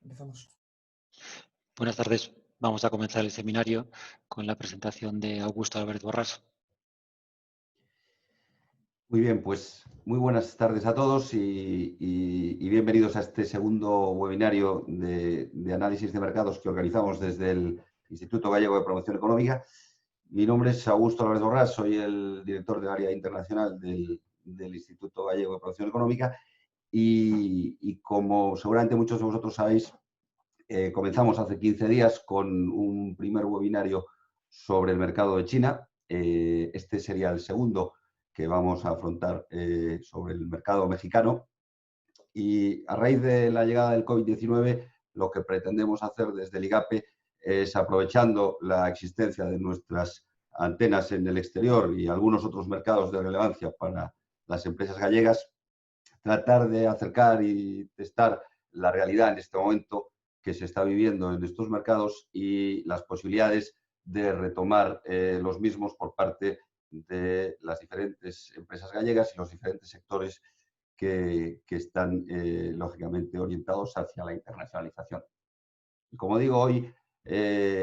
Empezamos. Buenas tardes. Vamos a comenzar el seminario con la presentación de Augusto Álvarez Borrás. Muy bien, pues muy buenas tardes a todos y bienvenidos a este segundo webinario de análisis de mercados que organizamos desde el Instituto Gallego de Promoción Económica. Mi nombre es Augusto Álvarez Borrás, soy el director del área internacional del Instituto Gallego de Promoción Económica y como seguramente muchos de vosotros sabéis, comenzamos hace 15 días con un primer webinario sobre el mercado de China. Este sería el segundo que vamos a afrontar sobre el mercado mexicano. Y a raíz de la llegada del COVID-19, lo que pretendemos hacer desde el IGAPE es, aprovechando la existencia de nuestras antenas en el exterior y algunos otros mercados de relevancia para las empresas gallegas, tratar de acercar y testar la realidad en este momento que se está viviendo en estos mercados y las posibilidades de retomar los mismos por parte de las diferentes empresas gallegas y los diferentes sectores que están, lógicamente, orientados hacia la internacionalización. Como digo, hoy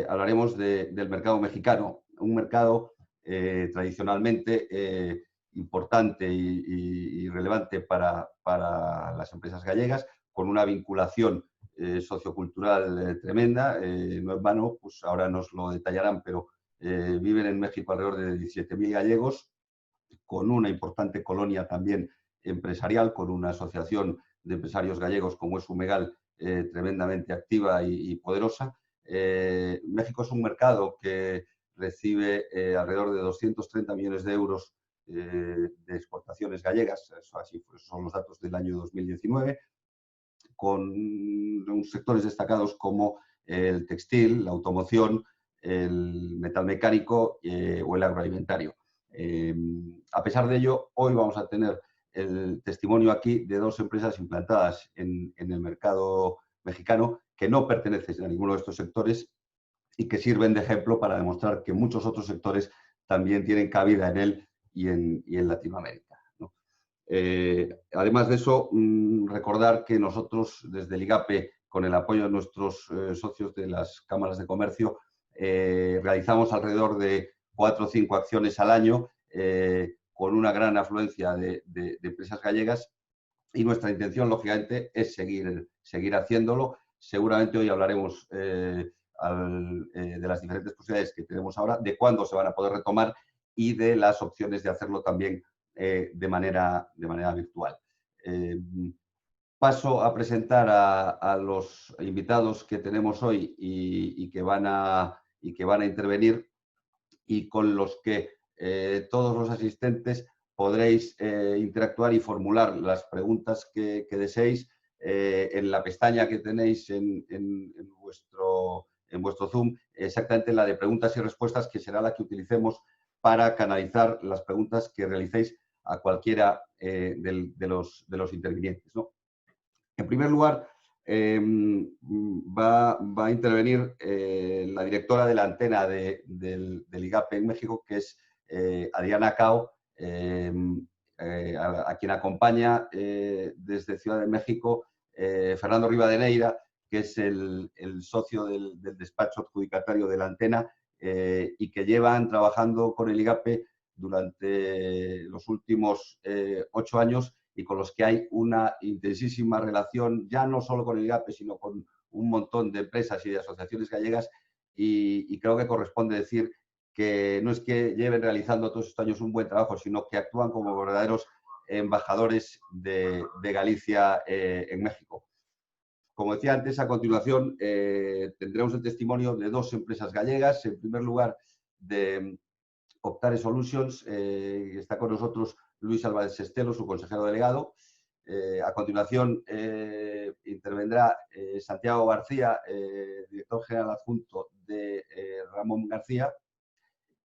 hablaremos del mercado mexicano, un mercado tradicionalmente importante y relevante para las empresas gallegas, con una vinculación sociocultural tremenda. No en vano, pues ahora nos lo detallarán, pero viven en México alrededor de 17.000 gallegos, con una importante colonia también empresarial, con una asociación de empresarios gallegos como es Umegal, tremendamente activa y poderosa. México es un mercado que recibe alrededor de 230 millones de euros de exportaciones gallegas, eso así son los datos del año 2019, con unos sectores destacados como el textil, la automoción, el metalmecánico o el agroalimentario. A pesar de ello, hoy vamos a tener el testimonio aquí de dos empresas implantadas en el mercado mexicano que no pertenecen a ninguno de estos sectores y que sirven de ejemplo para demostrar que muchos otros sectores también tienen cabida en él y en Latinoamérica, ¿no? Además de eso, recordar que nosotros desde el IGAPE, con el apoyo de nuestros socios de las cámaras de comercio, realizamos alrededor de 4 o 5 acciones al año con una gran afluencia de empresas gallegas, y nuestra intención, lógicamente, es seguir haciéndolo. Seguramente hoy hablaremos de las diferentes posibilidades que tenemos ahora, de cuándo se van a poder retomar y de las opciones de hacerlo también de manera virtual. Paso a presentar a los invitados que tenemos hoy y que van a intervenir, y con los que todos los asistentes podréis interactuar y formular las preguntas que deseéis en la pestaña que tenéis en vuestro Zoom, exactamente la de preguntas y respuestas, que será la que utilicemos para canalizar las preguntas que realicéis a cualquiera de los intervinientes, ¿no? En primer lugar, va a intervenir la directora de la antena del IGAPE en México, que es Adriana Cao, a quien acompaña desde Ciudad de México Fernando Rivadeneira, que es el socio del despacho adjudicatario de la antena y que llevan trabajando con el IGAPE durante los últimos 8 años, y con los que hay una intensísima relación, ya no solo con el IGAPE, sino con un montón de empresas y de asociaciones gallegas, y creo que corresponde decir que no es que lleven realizando todos estos años un buen trabajo, sino que actúan como verdaderos embajadores de Galicia en México. Como decía antes, a continuación tendremos el testimonio de dos empresas gallegas. En primer lugar, de Optare Solutions, está con nosotros Luis Álvarez Sestelo, su consejero delegado. A continuación intervendrá Santiago García, director general adjunto de Ramón García,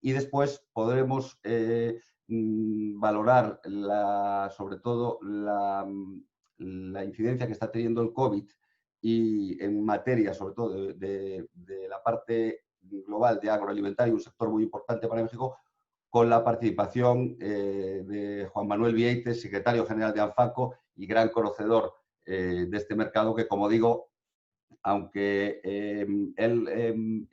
y después podremos valorar sobre todo la incidencia que está teniendo el COVID y en materia, sobre todo, de la parte global de agroalimentario, un sector muy importante para México, con la participación de Juan Manuel Vieites, secretario general de ANFACO y gran conocedor de este mercado, que, como digo, aunque él,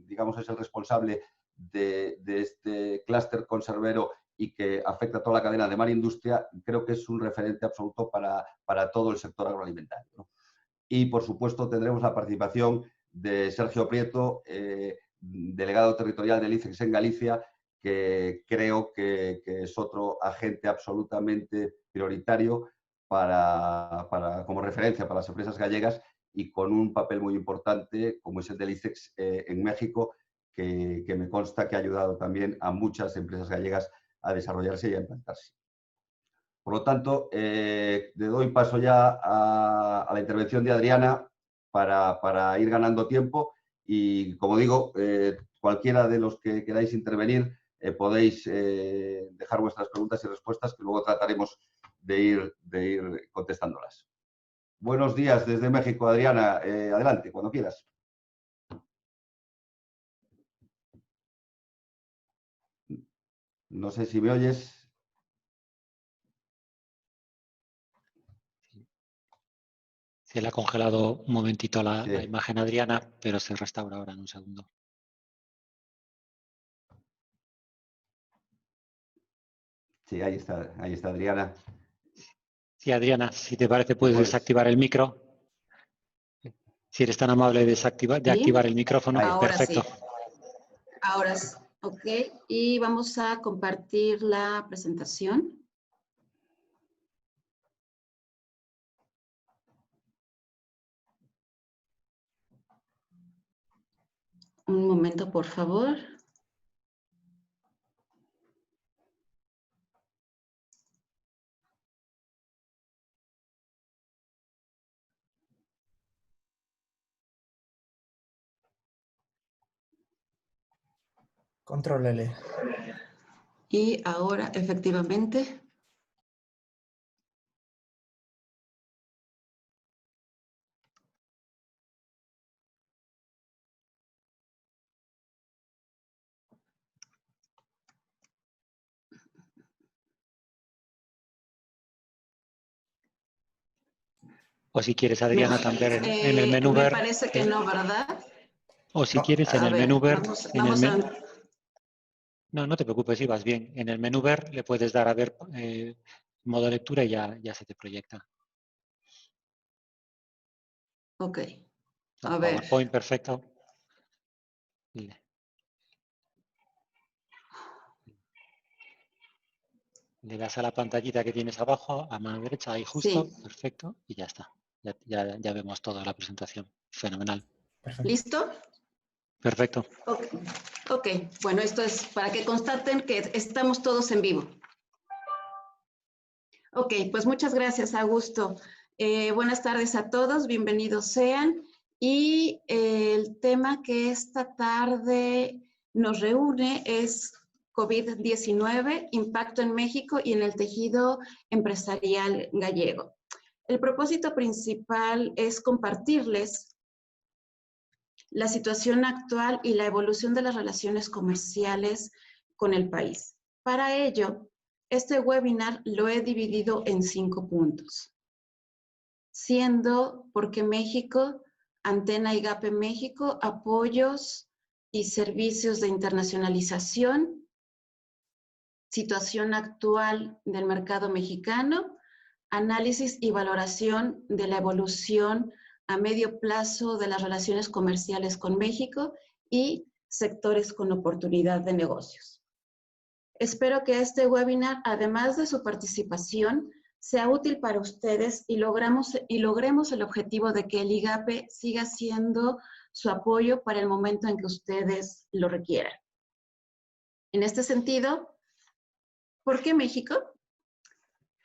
digamos, es el responsable de este clúster conservero y que afecta a toda la cadena de mar industria, creo que es un referente absoluto para todo el sector agroalimentario, ¿no? Y, por supuesto, tendremos la participación de Sergio Prieto, delegado territorial del ICEX en Galicia, que creo que es otro agente absolutamente prioritario como referencia para las empresas gallegas y con un papel muy importante, como es el del ICEX en México, que me consta que ha ayudado también a muchas empresas gallegas a desarrollarse y a implantarse. Por lo tanto, le doy paso ya a la intervención de Adriana para ir ganando tiempo y, como digo, cualquiera de los que queráis intervenir podéis dejar vuestras preguntas y respuestas que luego trataremos de ir contestándolas. Buenos días desde México, Adriana. Adelante, cuando quieras. No sé si me oyes. Se le ha congelado un momentito la Sí. imagen a Adriana, pero se restaura ahora en un segundo. Sí, ahí está Adriana. Sí, Adriana, si te parece, ¿Te puedes puedes? desactivar el micro. Si eres tan amable de activar el micrófono, Ahora perfecto. sí. Ahora sí. Ok. Y vamos a compartir la presentación. Un momento, por favor. Control L. Y ahora, efectivamente. O si quieres, Adriana, también en el menú Me ver. parece que no, ¿verdad? O si No. quieres, en A el ver, menú ver. vamos a... No, no te preocupes, si vas bien. En el menú ver le puedes dar a ver modo lectura y ya se te proyecta. Ok. No, A ver. PowerPoint, perfecto. Le das a la pantallita que tienes abajo, a mano derecha, ahí justo, Sí. perfecto, y ya está. Ya vemos toda la presentación. Fenomenal. Perfecto. ¿Listo? Perfecto. Ok. Bueno, esto es para que constaten que estamos todos en vivo. Ok, pues muchas gracias, Augusto. Buenas tardes a todos, bienvenidos sean. Y el tema que esta tarde nos reúne es COVID-19, impacto en México y en el tejido empresarial gallego. El propósito principal es compartirles la situación actual y la evolución de las relaciones comerciales con el país. Para ello, este webinar lo he dividido en 5 puntos, siendo porque México, Antena IGAPE México, apoyos y servicios de internacionalización, situación actual del mercado mexicano, análisis y valoración de la evolución a medio plazo de las relaciones comerciales con México y sectores con oportunidad de negocios. Espero que este webinar, además de su participación, sea útil para ustedes y logremos el objetivo de que el IGAPE siga siendo su apoyo para el momento en que ustedes lo requieran. En este sentido, ¿por qué México?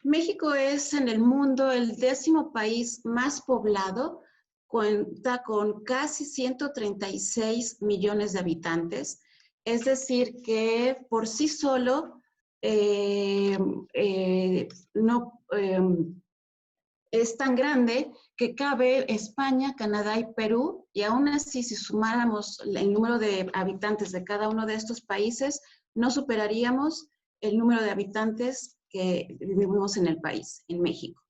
México es en el mundo el 10º país más poblado, cuenta con casi 136 millones de habitantes, es decir que por sí solo es tan grande que cabe España, Canadá y Perú, y aún así si sumáramos el número de habitantes de cada uno de estos países, no superaríamos el número de habitantes que vivimos en el país, en México.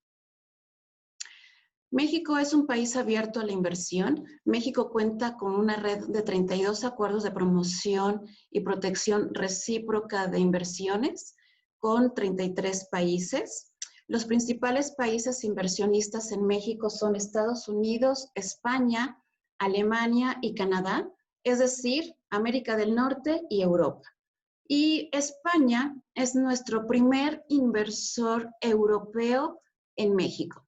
México es un país abierto a la inversión. México cuenta con una red de 32 acuerdos de promoción y protección recíproca de inversiones con 33 países. Los principales países inversionistas en México son Estados Unidos, España, Alemania y Canadá, es decir, América del Norte y Europa. Y España es nuestro primer inversor europeo en México.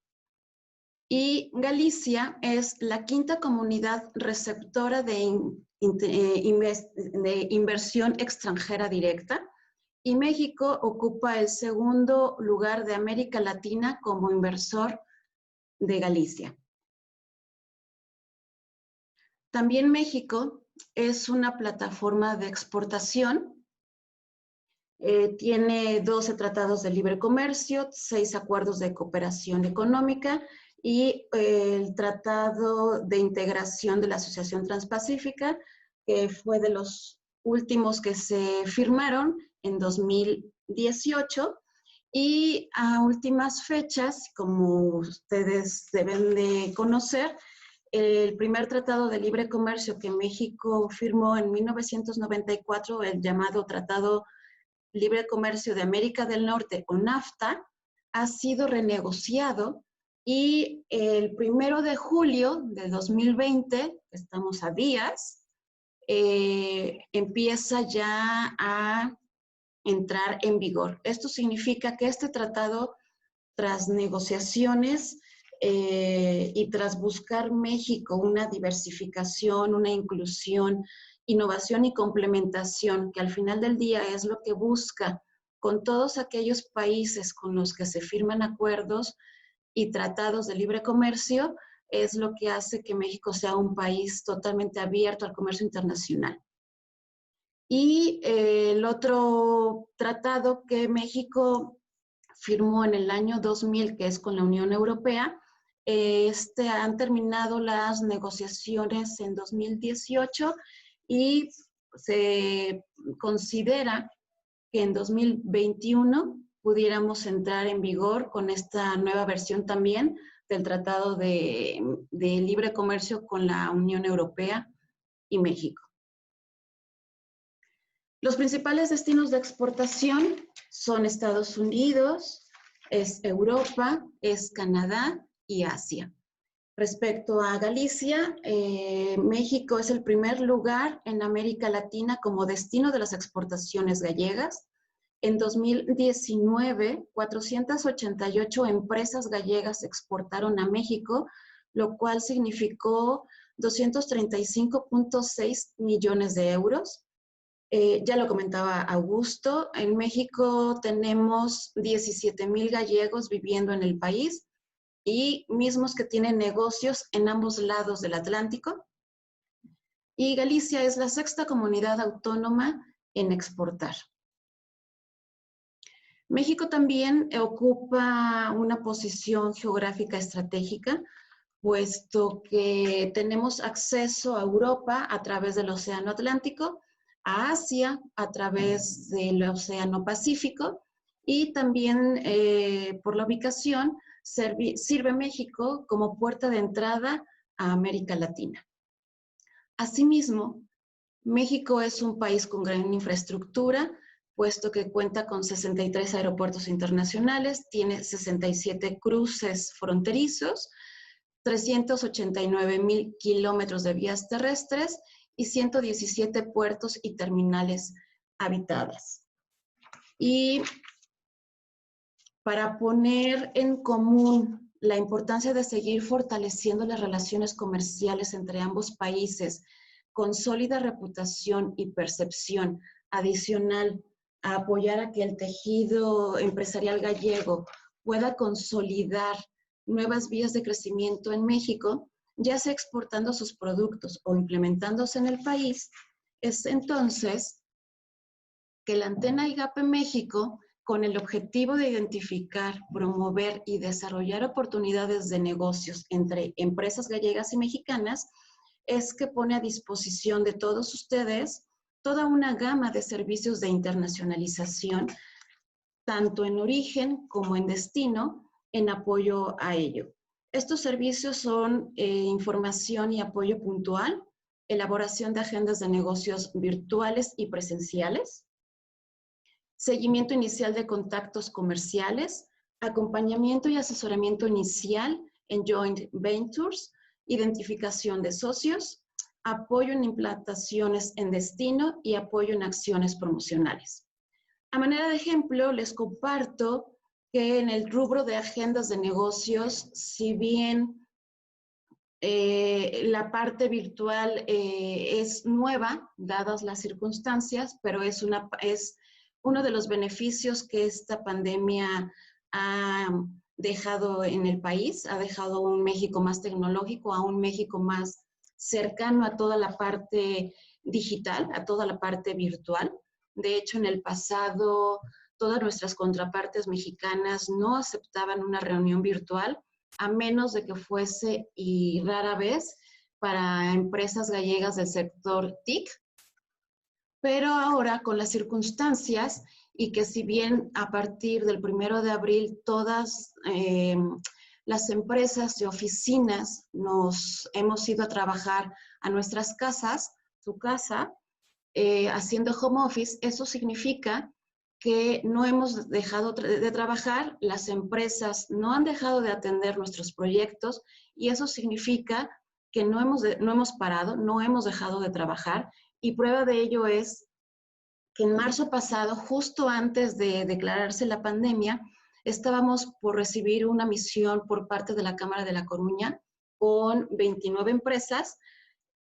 Y Galicia es la quinta comunidad receptora de inversión extranjera directa, y México ocupa el segundo lugar de América Latina como inversor de Galicia. También México es una plataforma de exportación. Tiene 12 tratados de libre comercio, 6 acuerdos de cooperación económica y el Tratado de Integración de la Asociación Transpacífica, que fue de los últimos que se firmaron en 2018. Y a últimas fechas, como ustedes deben de conocer, el primer tratado de libre comercio que México firmó en 1994, el llamado Tratado Libre Comercio de América del Norte, o NAFTA, ha sido renegociado y el 1 de julio de 2020, estamos a días, empieza ya a entrar en vigor. Esto significa que este tratado, tras negociaciones y tras buscar México una diversificación, una inclusión, innovación y complementación, que al final del día es lo que busca con todos aquellos países con los que se firman acuerdos y tratados de libre comercio, es lo que hace que México sea un país totalmente abierto al comercio internacional. Y el otro tratado que México firmó en el año 2000, que es con la Unión Europea, han terminado las negociaciones en 2018 y se considera que en 2021 pudiéramos entrar en vigor con esta nueva versión también del Tratado de Libre Comercio con la Unión Europea y México. Los principales destinos de exportación son Estados Unidos, es Europa, es Canadá y Asia. Respecto a Galicia, México es el primer lugar en América Latina como destino de las exportaciones gallegas. En 2019, 488 empresas gallegas exportaron a México, lo cual significó 235.6 millones de euros. Ya lo comentaba Augusto, en México tenemos 17,000 gallegos viviendo en el país y mismos que tienen negocios en ambos lados del Atlántico. Y Galicia es la sexta comunidad autónoma en exportar. México también ocupa una posición geográfica estratégica, puesto que tenemos acceso a Europa a través del Océano Atlántico, a Asia a través del Océano Pacífico y también por la ubicación sirve México como puerta de entrada a América Latina. Asimismo, México es un país con gran infraestructura, puesto que cuenta con 63 aeropuertos internacionales, tiene 67 cruces fronterizos, 389,000 kilómetros de vías terrestres y 117 puertos y terminales habitadas. Y para poner en común la importancia de seguir fortaleciendo las relaciones comerciales entre ambos países con sólida reputación y percepción adicional a apoyar a que el tejido empresarial gallego pueda consolidar nuevas vías de crecimiento en México, ya sea exportando sus productos o implementándose en el país, es entonces que la Antena IGAPE México, con el objetivo de identificar, promover y desarrollar oportunidades de negocios entre empresas gallegas y mexicanas, es que pone a disposición de todos ustedes toda una gama de servicios de internacionalización, tanto en origen como en destino, en apoyo a ello. Estos servicios son información y apoyo puntual, elaboración de agendas de negocios virtuales y presenciales, seguimiento inicial de contactos comerciales, acompañamiento y asesoramiento inicial en joint ventures, identificación de socios, apoyo en implantaciones en destino y apoyo en acciones promocionales. A manera de ejemplo, les comparto que en el rubro de agendas de negocios, si bien la parte virtual es nueva, dadas las circunstancias, pero es uno de los beneficios que esta pandemia ha dejado en el país, ha dejado un México más tecnológico, a un México más cercano a toda la parte digital, a toda la parte virtual. De hecho, en el pasado, todas nuestras contrapartes mexicanas no aceptaban una reunión virtual, a menos de que fuese, y rara vez, para empresas gallegas del sector TIC. Pero ahora, con las circunstancias, y que si bien a partir del 1 de abril todas las empresas y oficinas nos hemos ido a trabajar a nuestras casas, su casa, haciendo home office, eso significa que no hemos dejado de trabajar, las empresas no han dejado de atender nuestros proyectos y eso significa que no hemos parado, no hemos dejado de trabajar, y prueba de ello es que en marzo pasado, justo antes de declararse la pandemia, estábamos por recibir una misión por parte de la Cámara de La Coruña con 29 empresas,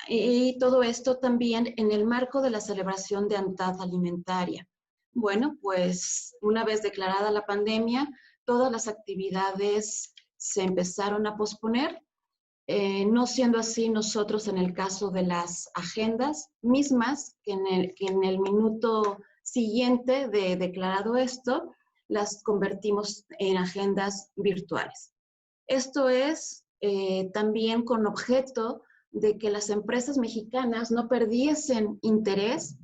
y todo esto también en el marco de la celebración de ANTAD Alimentaria. Bueno, pues una vez declarada la pandemia, todas las actividades se empezaron a posponer, no siendo así nosotros en el caso de las agendas mismas, que en el minuto siguiente de declarado esto, las convertimos en agendas virtuales. Esto es también con objeto de que las empresas mexicanas no perdiesen interés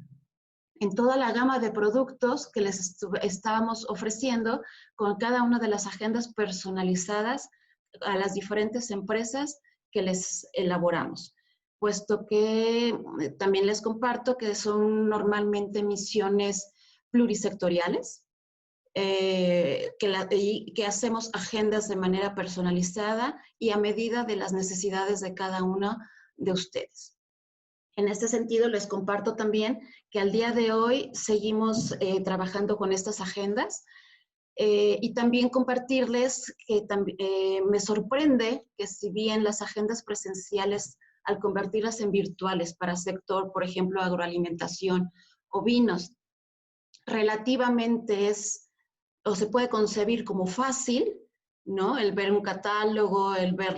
en toda la gama de productos que les estábamos ofreciendo con cada una de las agendas personalizadas a las diferentes empresas que les elaboramos, puesto que también les comparto que son normalmente misiones plurisectoriales, que hacemos agendas de manera personalizada y a medida de las necesidades de cada uno de ustedes. En este sentido, les comparto también que al día de hoy seguimos trabajando con estas agendas, y también compartirles que me sorprende que si bien las agendas presenciales, al convertirlas en virtuales para sector, por ejemplo, agroalimentación o vinos, relativamente o se puede concebir como fácil, ¿no? El ver un catálogo, el ver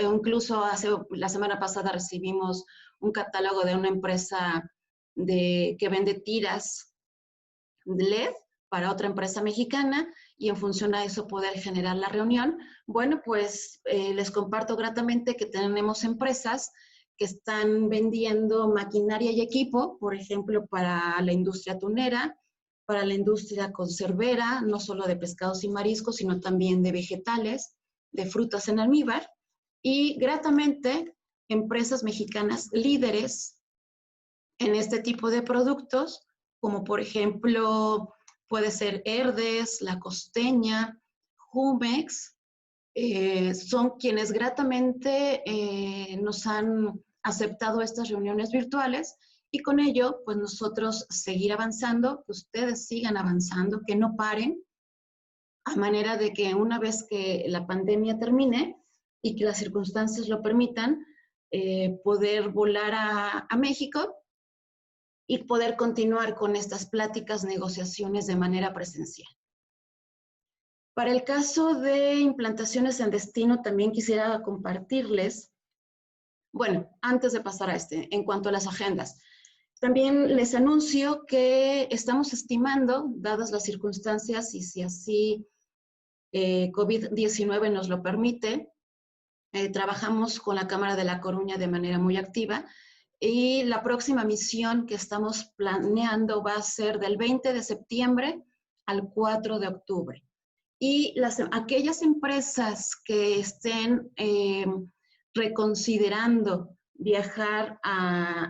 incluso la semana pasada recibimos un catálogo de una empresa que vende tiras LED para otra empresa mexicana, y en función a eso poder generar la reunión. Bueno, pues les comparto gratamente que tenemos empresas que están vendiendo maquinaria y equipo, por ejemplo, para la industria tunera, para la industria conservera, no solo de pescados y mariscos, sino también de vegetales, de frutas en almíbar, y gratamente empresas mexicanas líderes en este tipo de productos, como por ejemplo puede ser Herdes, La Costeña, Jumex, son quienes gratamente nos han aceptado estas reuniones virtuales, y con ello, pues nosotros seguir avanzando, que ustedes sigan avanzando, que no paren, a manera de que una vez que la pandemia termine y que las circunstancias lo permitan, poder volar a México y poder continuar con estas pláticas, negociaciones de manera presencial. Para el caso de implantaciones en destino, también quisiera compartirles, bueno, antes de pasar a en cuanto a las agendas, también les anuncio que estamos estimando, dadas las circunstancias y si así COVID-19 nos lo permite, trabajamos con la Cámara de La Coruña de manera muy activa, y la próxima misión que estamos planeando va a ser del 20 de septiembre al 4 de octubre. Y aquellas empresas que estén reconsiderando viajar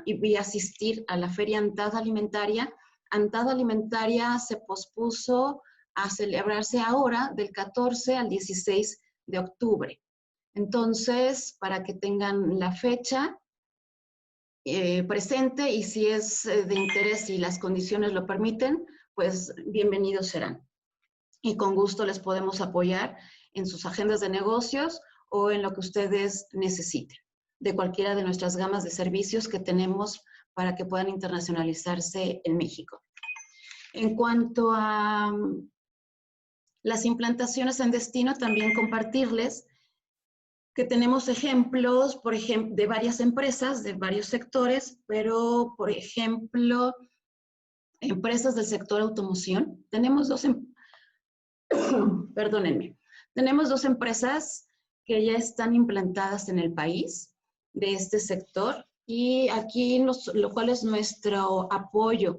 y asistir a la Feria ANTAD Alimentaria se pospuso a celebrarse ahora del 14 al 16 de octubre. Entonces, para que tengan la fecha presente y si es de interés y las condiciones lo permiten, pues bienvenidos serán. Y con gusto les podemos apoyar en sus agendas de negocios o en lo que ustedes necesiten, de cualquiera de nuestras gamas de servicios que tenemos para que puedan internacionalizarse en México. En cuanto a las implantaciones en destino, también compartirles que tenemos ejemplos, por ejemplo, de varias empresas, de varios sectores, pero, por ejemplo, empresas del sector automoción. Tenemos perdónenme, tenemos 2 empresas que ya están implantadas en el país de este sector y aquí lo cual es nuestro apoyo,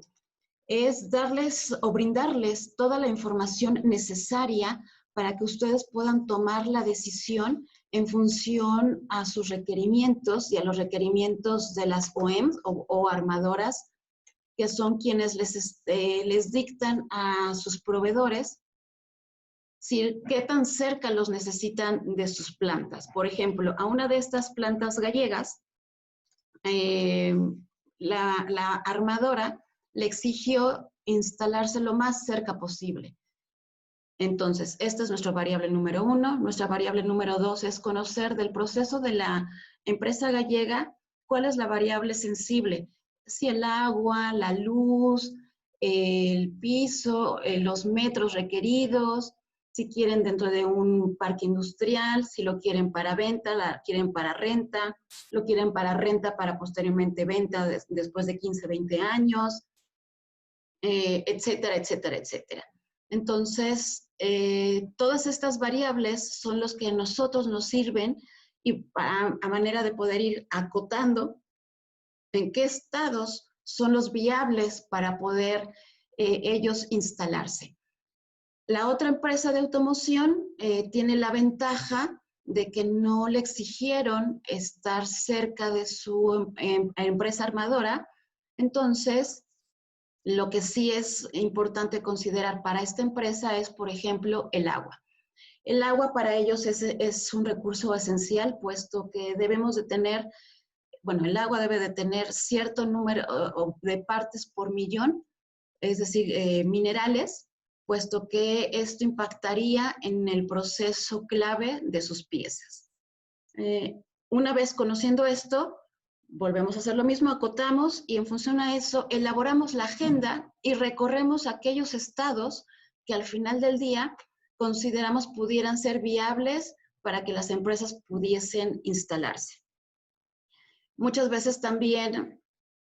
es darles o brindarles toda la información necesaria para que ustedes puedan tomar la decisión en función a sus requerimientos y a los requerimientos de las OEMs o armadoras, que son quienes les dictan a sus proveedores qué tan cerca los necesitan de sus plantas. Por ejemplo, a una de estas plantas gallegas, la armadora le exigió instalarse lo más cerca posible. Entonces, esta es nuestra variable número 1. Nuestra variable número 2 es conocer del proceso de la empresa gallega cuál es la variable sensible. Si el agua, la luz, el piso, los metros requeridos, si quieren dentro de un parque industrial, si lo quieren para venta, la quieren para renta, lo quieren para renta para posteriormente venta después de 15, 20 años, etcétera, etcétera, etcétera. Entonces, todas estas variables son los que a nosotros nos sirven y a manera de poder ir acotando en qué estados son los viables para poder ellos instalarse. La otra empresa de automoción tiene la ventaja de que no le exigieron estar cerca de su empresa armadora. Entonces, lo que sí es importante considerar para esta empresa es, por ejemplo, el agua. El agua para ellos es un recurso esencial, puesto que debemos de tener, bueno, el agua debe de tener cierto número de partes por millón, es decir, minerales, puesto que esto impactaría en el proceso clave de sus piezas. Una vez conociendo esto, volvemos a hacer lo mismo, acotamos y en función a eso elaboramos la agenda y recorremos aquellos estados que al final del día consideramos pudieran ser viables para que las empresas pudiesen instalarse. Muchas veces también,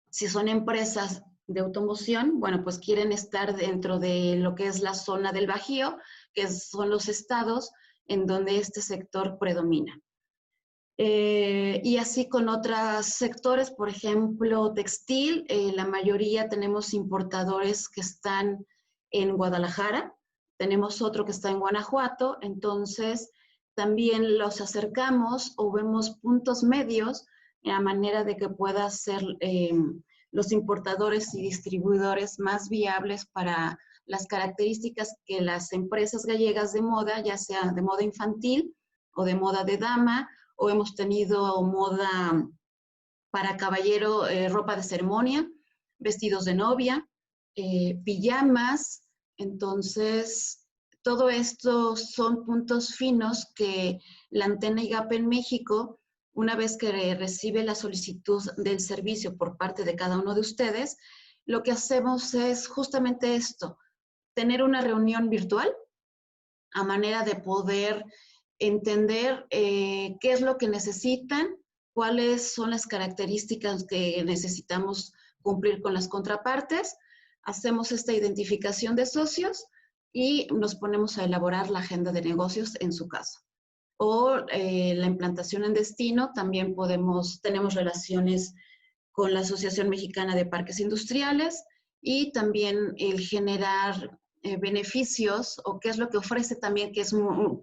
si son empresas de automoción, bueno, pues quieren estar dentro de lo que es la zona del Bajío, que son los estados en donde este sector predomina. Y así con otros sectores, por ejemplo, textil, la mayoría tenemos importadores que están en Guadalajara, tenemos otro que está en Guanajuato, entonces también los acercamos o vemos puntos medios a manera de que pueda ser los importadores y distribuidores más viables para las características que las empresas gallegas de moda, ya sea de moda infantil o de moda de dama, o hemos tenido moda para caballero, ropa de ceremonia, vestidos de novia, pijamas. Entonces, todo esto son puntos finos que la Antena IGAP en México, una vez que recibe la solicitud del servicio por parte de cada uno de ustedes, lo que hacemos es justamente esto, tener una reunión virtual a manera de poder entender qué es lo que necesitan, cuáles son las características que necesitamos cumplir con las contrapartes, hacemos esta identificación de socios y nos ponemos a elaborar la agenda de negocios en su caso. O la implantación en destino, también tenemos relaciones con la Asociación Mexicana de Parques Industriales y también el generar beneficios o qué es lo que ofrece también, que es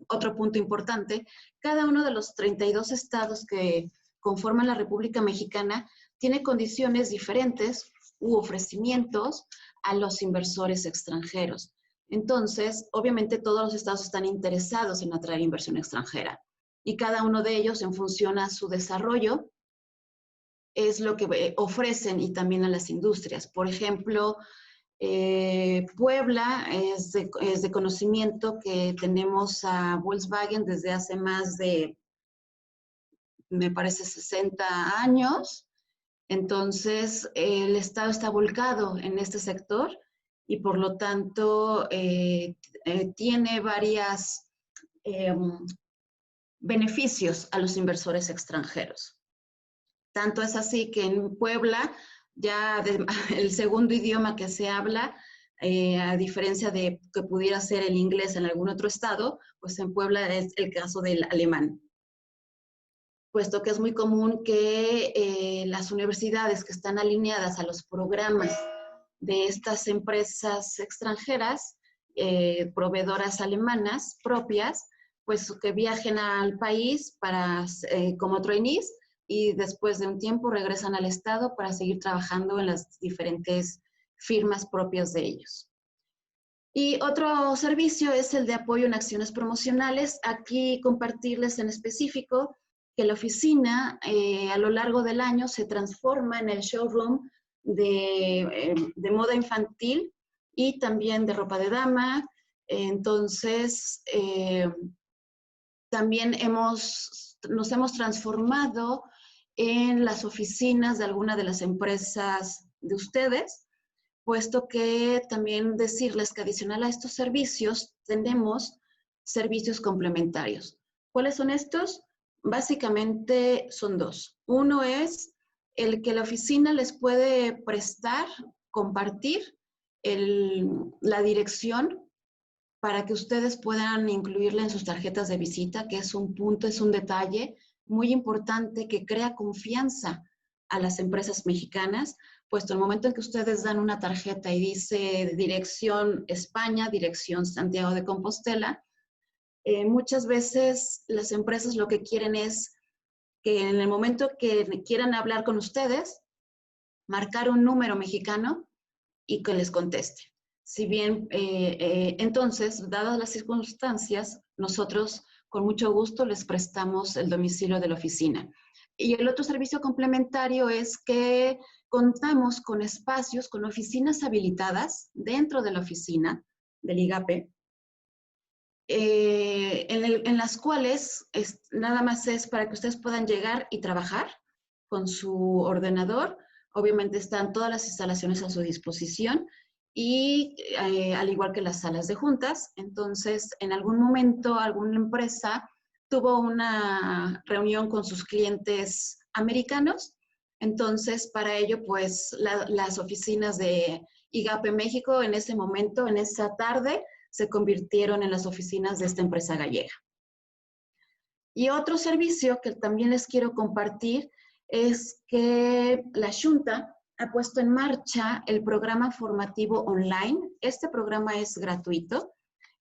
otro punto importante. Cada uno de los 32 estados que conforman la República Mexicana tiene condiciones diferentes u ofrecimientos a los inversores extranjeros. Entonces, obviamente todos los estados están interesados en atraer inversión extranjera y cada uno de ellos, en función a su desarrollo, es lo que ofrecen y también a las industrias. Por ejemplo, Puebla es de conocimiento que tenemos a Volkswagen desde hace más de, me parece, 60 años. Entonces, el Estado está volcado en este sector y por lo tanto tiene varios beneficios a los inversores extranjeros. Tanto es así que en Puebla ya el segundo idioma que se habla, a diferencia de que pudiera ser el inglés en algún otro estado, pues en Puebla es el caso del alemán. Puesto que es muy común que las universidades que están alineadas a los programas de estas empresas extranjeras, proveedoras alemanas propias, pues que viajen al país para, como trainees, y después de un tiempo regresan al Estado para seguir trabajando en las diferentes firmas propias de ellos. Y otro servicio es el de apoyo en acciones promocionales. Aquí compartirles en específico que la oficina a lo largo del año se transforma en el showroom de moda infantil y también de ropa de dama. Entonces, también nos hemos transformado en las oficinas de alguna de las empresas de ustedes, puesto que también decirles que adicional a estos servicios tenemos servicios complementarios. ¿Cuáles son estos? Básicamente son dos. Uno es el que la oficina les puede prestar, compartir la dirección para que ustedes puedan incluirla en sus tarjetas de visita, que es un punto, es un detalle muy importante que crea confianza a las empresas mexicanas, puesto el momento en que ustedes dan una tarjeta y dice dirección España, dirección Santiago de Compostela, muchas veces las empresas lo que quieren es que en el momento que quieran hablar con ustedes, marcar un número mexicano y que les conteste. Si bien, entonces, dadas las circunstancias, nosotros con mucho gusto les prestamos el domicilio de la oficina. Y el otro servicio complementario es que contamos con espacios, con oficinas habilitadas dentro de la oficina del IGAPE, en las cuales nada más es para que ustedes puedan llegar y trabajar con su ordenador. Obviamente están todas las instalaciones a su disposición y al igual que las salas de juntas. Entonces, en algún momento, alguna empresa tuvo una reunión con sus clientes americanos. Entonces, para ello, pues, las oficinas de IGAPE México en ese momento, en esa tarde, se convirtieron en las oficinas de esta empresa gallega. Y otro servicio que también les quiero compartir es que la Xunta ha puesto en marcha el programa formativo online. Este programa es gratuito,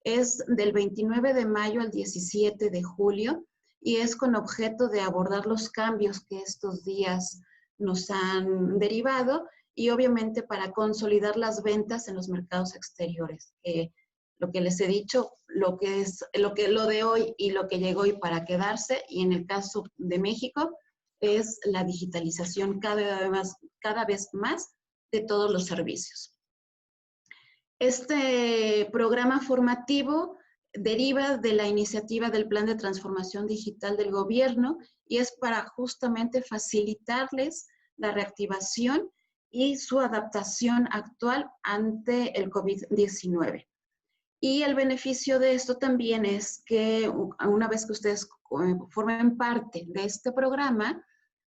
es del 29 de mayo al 17 de julio y es con objeto de abordar los cambios que estos días nos han derivado y obviamente para consolidar las ventas en los mercados exteriores. Lo que les he dicho, lo de hoy y lo que llegó y para quedarse, y en el caso de México, es la digitalización cada vez más de todos los servicios. Este programa formativo deriva de la iniciativa del Plan de Transformación Digital del Gobierno y es para justamente facilitarles la reactivación y su adaptación actual ante el COVID-19. Y el beneficio de esto también es que una vez que ustedes formen parte de este programa,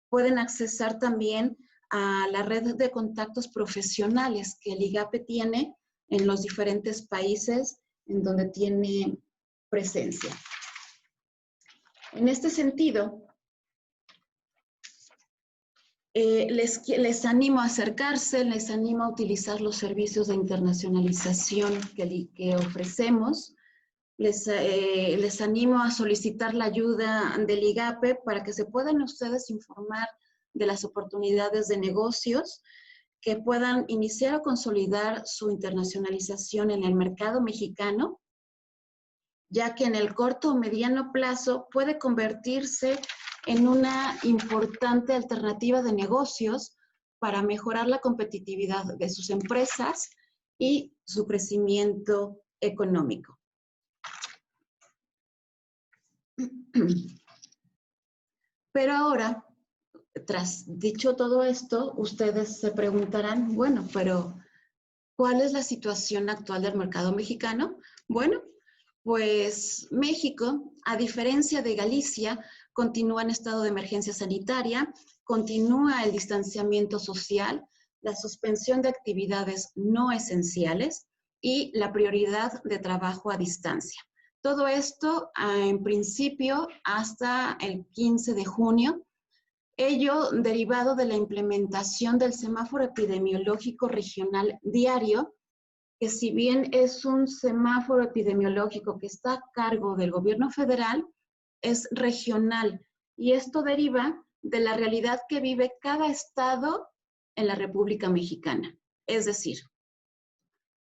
pueden accesar también a la red de contactos profesionales que el IGAPE tiene en los diferentes países en donde tiene presencia. En este sentido, Les animo a acercarse, les animo a utilizar los servicios de internacionalización que ofrecemos. Les animo a solicitar la ayuda del IGAPE para que se puedan ustedes informar de las oportunidades de negocios, que puedan iniciar o consolidar su internacionalización en el mercado mexicano, ya que en el corto o mediano plazo puede convertirse en una importante alternativa de negocios para mejorar la competitividad de sus empresas y su crecimiento económico. Pero ahora, tras dicho todo esto, ustedes se preguntarán, bueno, pero ¿cuál es la situación actual del mercado mexicano? Bueno, pues México, a diferencia de Galicia, continúa en estado de emergencia sanitaria, continúa el distanciamiento social, la suspensión de actividades no esenciales y la prioridad de trabajo a distancia. Todo esto, en principio, hasta el 15 de junio, ello derivado de la implementación del semáforo epidemiológico regional diario, que si bien es un semáforo epidemiológico que está a cargo del gobierno federal, es regional. Y esto deriva de la realidad que vive cada estado en la República Mexicana. Es decir,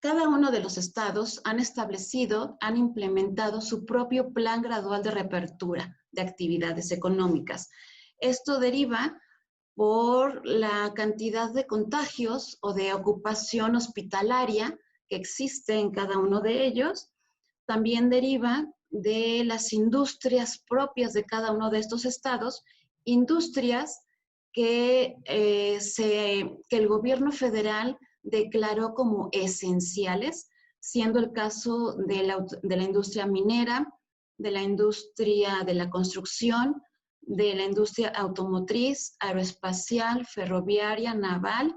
cada uno de los estados han implementado su propio plan gradual de reapertura de actividades económicas. Esto deriva por la cantidad de contagios o de ocupación hospitalaria que existe en cada uno de ellos. También deriva de las industrias propias de cada uno de estos estados, industrias que el gobierno federal declaró como esenciales, siendo el caso de la industria minera, de la industria de la construcción, de la industria automotriz, aeroespacial, ferroviaria, naval,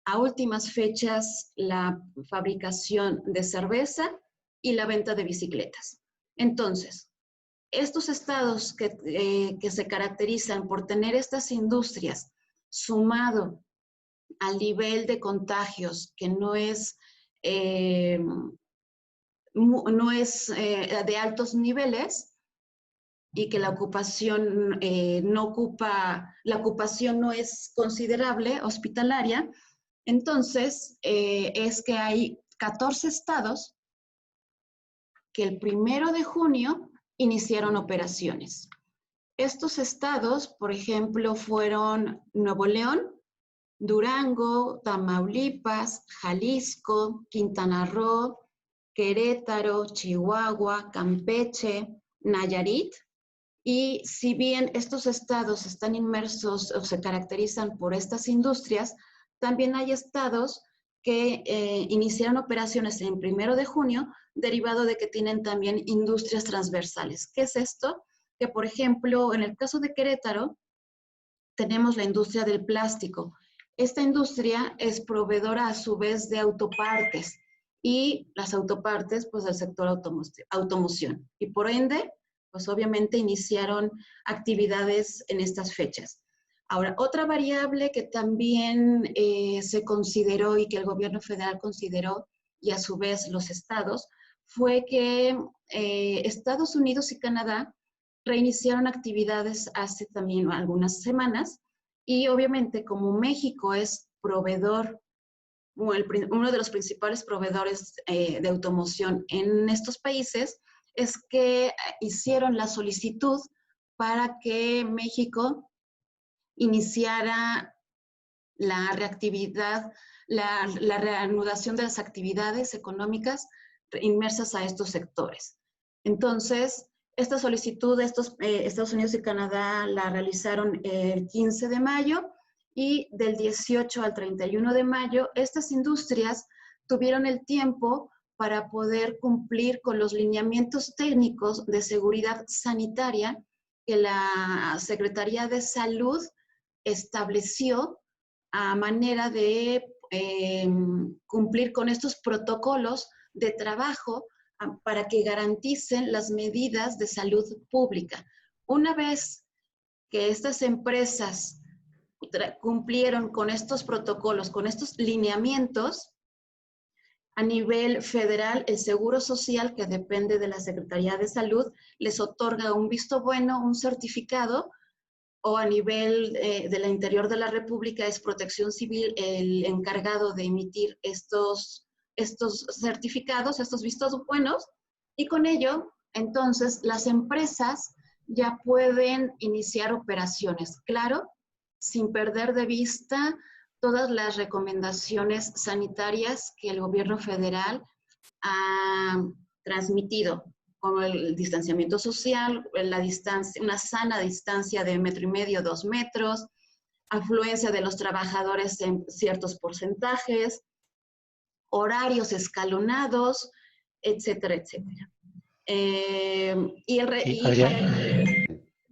a últimas fechas la fabricación de cerveza y la venta de bicicletas. Entonces, estos estados que se caracterizan por tener estas industrias, sumado al nivel de contagios que no es de altos niveles y que la ocupación no es considerable hospitalaria, entonces es que hay 14 estados que el 1 de junio iniciaron operaciones. Estos estados, por ejemplo, fueron Nuevo León, Durango, Tamaulipas, Jalisco, Quintana Roo, Querétaro, Chihuahua, Campeche, Nayarit. Y si bien estos estados están inmersos o se caracterizan por estas industrias, también hay estados que iniciaron operaciones en 1 de junio, derivado de que tienen también industrias transversales. ¿Qué es esto? Que, por ejemplo, en el caso de Querétaro, tenemos la industria del plástico. Esta industria es proveedora a su vez de autopartes y las autopartes, pues del sector automoción. Y por ende, pues obviamente iniciaron actividades en estas fechas. Ahora, otra variable que también se consideró y que el gobierno federal consideró, y a su vez los estados, fue que Estados Unidos y Canadá reiniciaron actividades hace también algunas semanas y obviamente como México es proveedor, uno de los principales proveedores de automoción en estos países, es que hicieron la solicitud para que México iniciara la reactividad, la reanudación de las actividades económicas inmersas a estos sectores. Entonces, esta solicitud de Estados Unidos y Canadá la realizaron el 15 de mayo y del 18 al 31 de mayo, estas industrias tuvieron el tiempo para poder cumplir con los lineamientos técnicos de seguridad sanitaria que la Secretaría de Salud estableció a manera de cumplir con estos protocolos de trabajo para que garanticen las medidas de salud pública. Una vez que estas empresas cumplieron con estos protocolos, con estos lineamientos, a nivel federal, el Seguro Social, que depende de la Secretaría de Salud, les otorga un visto bueno, un certificado, o a nivel del interior de la República es Protección Civil el encargado de emitir estos certificados, estos vistos buenos, y con ello, entonces, las empresas ya pueden iniciar operaciones, claro, sin perder de vista todas las recomendaciones sanitarias que el gobierno federal ha transmitido, como el distanciamiento social, la distancia, una sana distancia de 1,5 metros, 2 metros, afluencia de los trabajadores en ciertos porcentajes, horarios escalonados, etcétera, etcétera.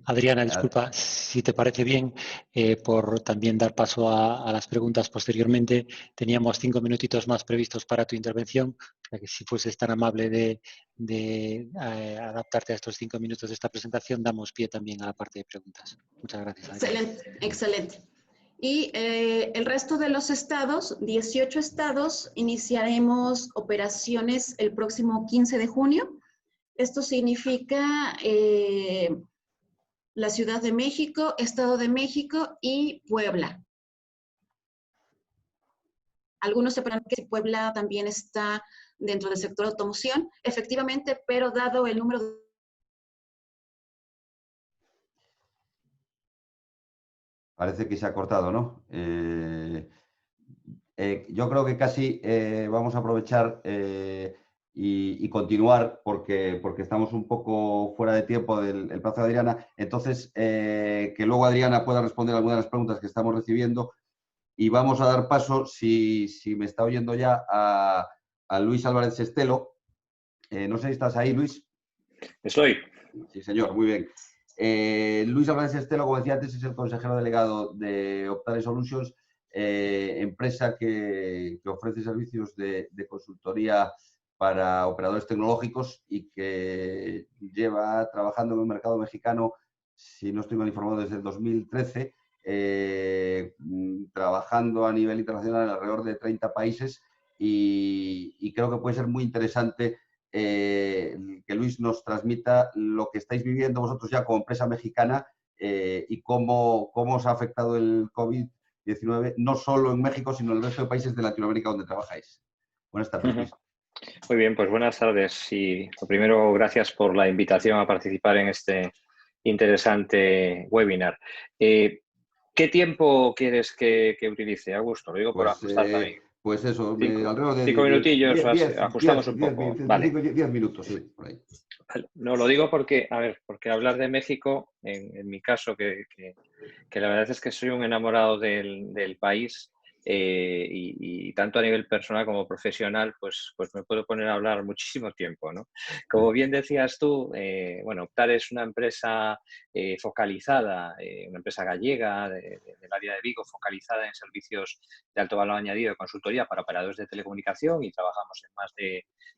Adriana, disculpa, si te parece bien, por también dar paso a las preguntas posteriormente. Teníamos 5 minutitos más previstos para tu intervención, o sea que si fueses tan amable de adaptarte a estos 5 minutos de esta presentación, damos pie también a la parte de preguntas. Muchas gracias, Adriana. Excelente, excelente. Y el resto de los estados, 18 estados, iniciaremos operaciones el próximo 15 de junio. Esto significa la Ciudad de México, Estado de México y Puebla. Algunos se preguntan que Puebla también está dentro del sector de automoción, efectivamente, pero dado el número de... Parece que se ha cortado, ¿no? Yo creo que casi vamos a aprovechar y continuar porque estamos un poco fuera de tiempo del plazo de Adriana. Entonces, que luego Adriana pueda responder algunas de las preguntas que estamos recibiendo. Y vamos a dar paso, si me está oyendo ya, a Luis Álvarez Sestelo. No sé si estás ahí, Luis. Estoy. Sí, señor, muy bien. Luis Álvarez Sestelo, como decía antes, es el consejero delegado de Optare Solutions, empresa que ofrece servicios de consultoría para operadores tecnológicos y que lleva trabajando en el mercado mexicano, si no estoy mal informado, desde el 2013, trabajando a nivel internacional en alrededor de 30 países y creo que puede ser muy interesante que Luis nos transmita lo que estáis viviendo vosotros ya como empresa mexicana y cómo os ha afectado el COVID-19, no solo en México, sino en el resto de países de Latinoamérica donde trabajáis. Buenas tardes, Luis. Muy bien, pues buenas tardes. Y lo primero, gracias por la invitación a participar en este interesante webinar. ¿Qué tiempo quieres que utilice, Augusto? Lo digo por ajustar también. Pues eso, alrededor de 5 minutillos, 10, ajustamos un poco. 10 minutos, sí, por ahí. No, lo digo porque, porque hablar de México, en mi caso, que la verdad es que soy un enamorado del país y tanto a nivel personal como profesional, pues me puedo poner a hablar muchísimo tiempo, ¿no? Como bien decías tú, bueno, Optare es una empresa focalizada, una empresa gallega del área de Vigo, focalizada en servicios de alto valor añadido de consultoría para operadores de telecomunicación y trabajamos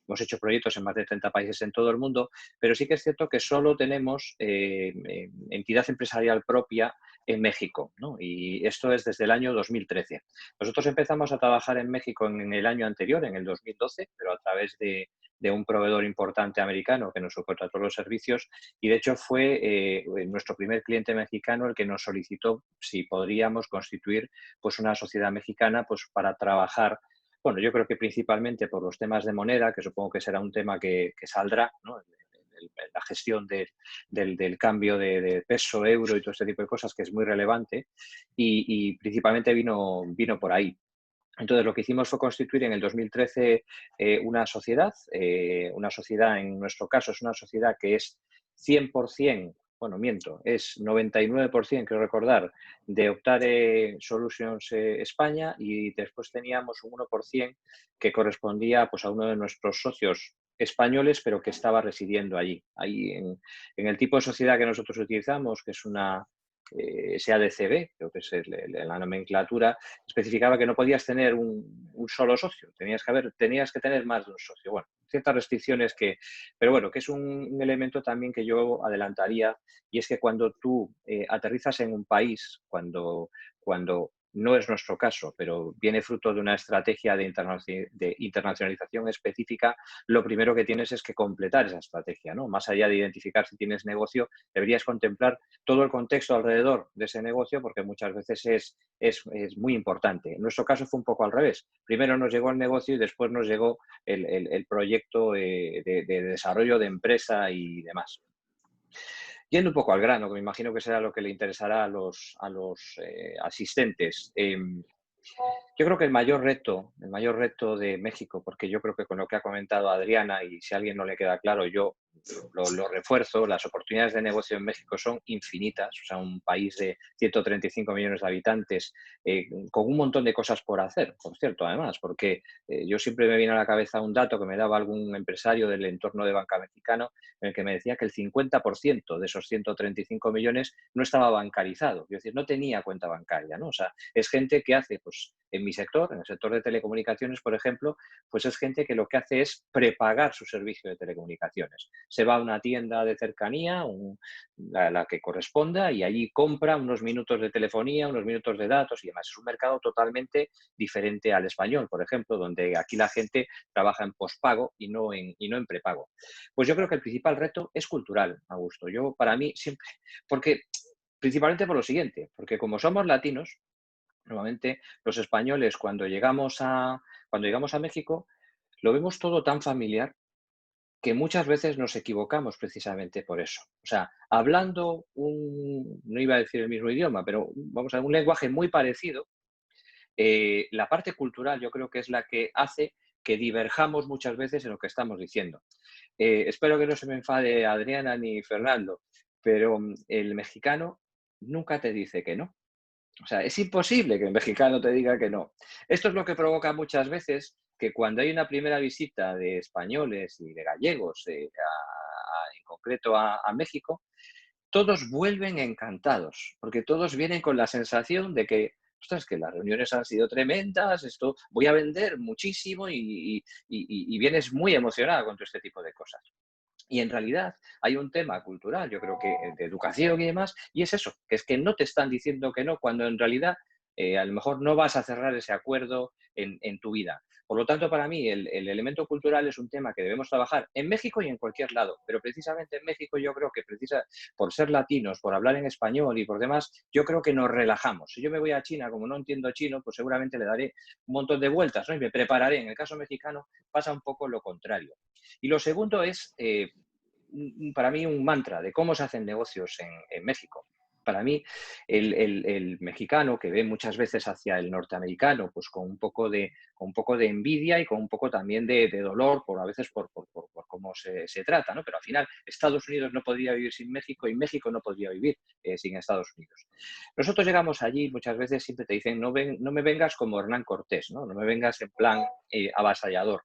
hemos hecho proyectos en más de 30 países en todo el mundo, pero sí que es cierto que solo tenemos entidad empresarial propia en México, ¿no? Y esto es desde el año 2013. Nosotros empezamos a trabajar en México en el año anterior, en el 2012, pero a través de un proveedor importante americano que nos subcontrató los servicios y de hecho fue nuestro primer cliente mexicano el que nos solicitó si podríamos constituir pues una sociedad mexicana pues para trabajar. Bueno, yo creo que principalmente por los temas de moneda, que supongo que será un tema que saldrá, ¿no? La gestión del cambio de peso, euro y todo este tipo de cosas, que es muy relevante y principalmente vino por ahí. Entonces, lo que hicimos fue constituir en el 2013 una sociedad en nuestro caso es una sociedad que es 100%, bueno, miento, es 99%, quiero recordar, de Optare Solutions España y después teníamos un 1% que correspondía pues, a uno de nuestros socios españoles, pero que estaba residiendo allí. Ahí en el tipo de sociedad que nosotros utilizamos, que es una SADCB, creo que es la nomenclatura, especificaba que no podías tener un solo socio, tenías que tener más de un socio. Bueno, ciertas restricciones que... Pero bueno, que es un elemento también que yo adelantaría, y es que cuando tú aterrizas en un país, cuando no es nuestro caso, pero viene fruto de una estrategia de internacionalización específica, lo primero que tienes es que completar esa estrategia, ¿no? Más allá de identificar si tienes negocio, deberías contemplar todo el contexto alrededor de ese negocio, porque muchas veces es muy importante. En nuestro caso fue un poco al revés. Primero nos llegó el negocio y después nos llegó el proyecto de desarrollo de empresa y demás. Yendo un poco al grano, que me imagino que será lo que le interesará a los asistentes. Yo creo que el mayor reto de México, porque yo creo que con lo que ha comentado Adriana, y si a alguien no le queda claro, yo lo refuerzo, las oportunidades de negocio en México son infinitas, o sea, un país de 135 millones de habitantes, con un montón de cosas por hacer, por cierto, además, porque yo siempre me viene a la cabeza un dato que me daba algún empresario del entorno de banca mexicano, en el que me decía que el 50% de esos 135 millones no estaba bancarizado, es decir, no tenía cuenta bancaria, ¿no? O sea, es gente que hace, pues, en mi sector, en el sector de telecomunicaciones, por ejemplo, pues es gente que lo que hace es prepagar su servicio de telecomunicaciones. Se va a una tienda de cercanía, la que corresponda, y allí compra unos minutos de telefonía, unos minutos de datos y demás. Es un mercado totalmente diferente al español, por ejemplo, donde aquí la gente trabaja en pospago y no en prepago. Pues yo creo que el principal reto es cultural, Augusto. Yo, para mí, siempre, porque principalmente por lo siguiente, porque como somos latinos, normalmente los españoles cuando llegamos a México lo vemos todo tan familiar que muchas veces nos equivocamos precisamente por eso. O sea, hablando no iba a decir el mismo idioma, pero vamos a ver, un lenguaje muy parecido, la parte cultural yo creo que es la que hace que diverjamos muchas veces en lo que estamos diciendo. Espero que no se me enfade Adriana ni Fernando, pero el mexicano nunca te dice que no. O sea, es imposible que el mexicano te diga que no. Esto es lo que provoca muchas veces que cuando hay una primera visita de españoles y de gallegos, en concreto a México, todos vuelven encantados, porque todos vienen con la sensación de que, ostras, que las reuniones han sido tremendas, esto voy a vender muchísimo y vienes muy emocionado con todo este tipo de cosas. Y en realidad hay un tema cultural, yo creo que de educación y demás, y es eso, que es que no te están diciendo que no, cuando en realidad a lo mejor no vas a cerrar ese acuerdo en tu vida. Por lo tanto, para mí el elemento cultural es un tema que debemos trabajar en México y en cualquier lado, pero precisamente en México yo creo que por ser latinos, por hablar en español y por demás, yo creo que nos relajamos. Si yo me voy a China, como no entiendo chino, pues seguramente le daré un montón de vueltas, ¿no? Y me prepararé. En el caso mexicano pasa un poco lo contrario. Y lo segundo es, para mí, un mantra de cómo se hacen negocios en México. Para mí, el mexicano que ve muchas veces hacia el norteamericano, pues con un poco de envidia y con un poco también de dolor, a veces por cómo se trata, ¿no? Pero al final, Estados Unidos no podría vivir sin México y México no podría vivir sin Estados Unidos. Nosotros llegamos allí, muchas veces siempre te dicen, no me vengas como Hernán Cortés, ¿no? No me vengas en plan avasallador.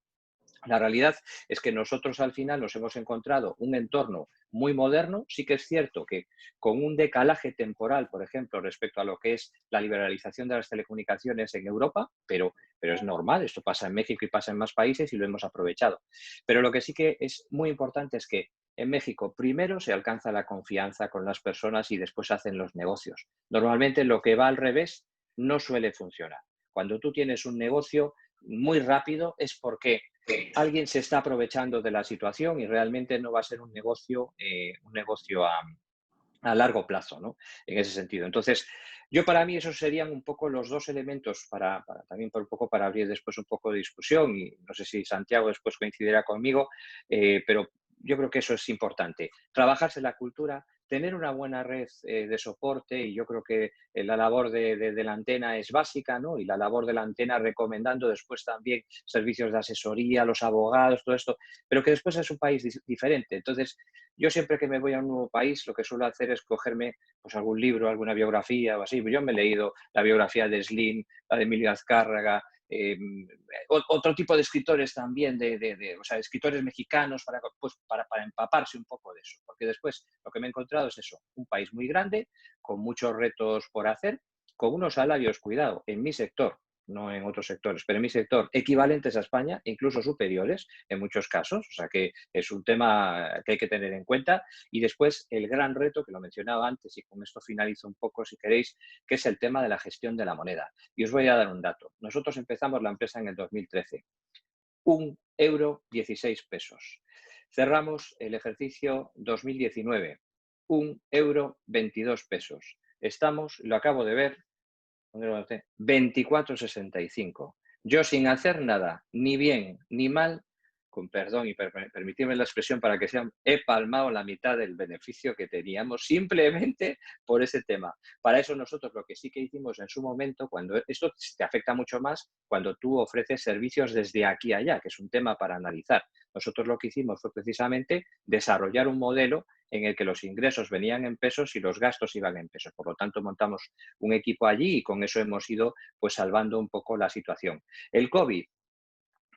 La realidad es que nosotros al final nos hemos encontrado un entorno muy moderno. Sí que es cierto que con un decalaje temporal, por ejemplo, respecto a lo que es la liberalización de las telecomunicaciones en Europa, pero es normal, esto pasa en México y pasa en más países y lo hemos aprovechado. Pero lo que sí que es muy importante es que en México primero se alcanza la confianza con las personas y después se hacen los negocios. Normalmente lo que va al revés no suele funcionar. Cuando tú tienes un negocio muy rápido es porque alguien se está aprovechando de la situación y realmente no va a ser un negocio a largo plazo, ¿no? En ese sentido. Entonces, para mí esos serían un poco los dos elementos también un poco para abrir después un poco de discusión, y no sé si Santiago después coincidirá conmigo, pero yo creo que eso es importante. Trabajarse la cultura, tener una buena red de soporte, y yo creo que la labor de la antena es básica, ¿no? Y la labor de la antena recomendando después también servicios de asesoría, los abogados, todo esto, pero que después es un país diferente. Entonces, yo siempre que me voy a un nuevo país, lo que suelo hacer es cogerme pues algún libro, alguna biografía o así. Yo me he leído la biografía de Slim, la de Emilio Azcárraga, otro tipo de escritores también, o sea, escritores mexicanos para empaparse un poco de eso. Porque después lo que me he encontrado es eso, un país muy grande, con muchos retos por hacer, con unos salarios, cuidado, en mi sector, no en otros sectores, pero en mi sector, equivalentes a España, incluso superiores en muchos casos. O sea que es un tema que hay que tener en cuenta. Y después el gran reto, que lo mencionaba antes y con esto finalizo un poco si queréis, que es el tema de la gestión de la moneda. Y os voy a dar un dato. Nosotros empezamos la empresa en el 2013. 1,16 €. Cerramos el ejercicio 2019. 1,22 €. Estamos, lo acabo de ver, 24,65. Yo sin hacer nada, ni bien ni mal, con perdón y permitidme la expresión para que sea, he palmado la mitad del beneficio que teníamos simplemente por ese tema. Para eso nosotros lo que sí que hicimos en su momento, cuando esto te afecta mucho más cuando tú ofreces servicios desde aquí a allá, que es un tema para analizar. Nosotros lo que hicimos fue precisamente desarrollar un modelo en el que los ingresos venían en pesos y los gastos iban en pesos. Por lo tanto, montamos un equipo allí y con eso hemos ido pues salvando un poco la situación. El COVID,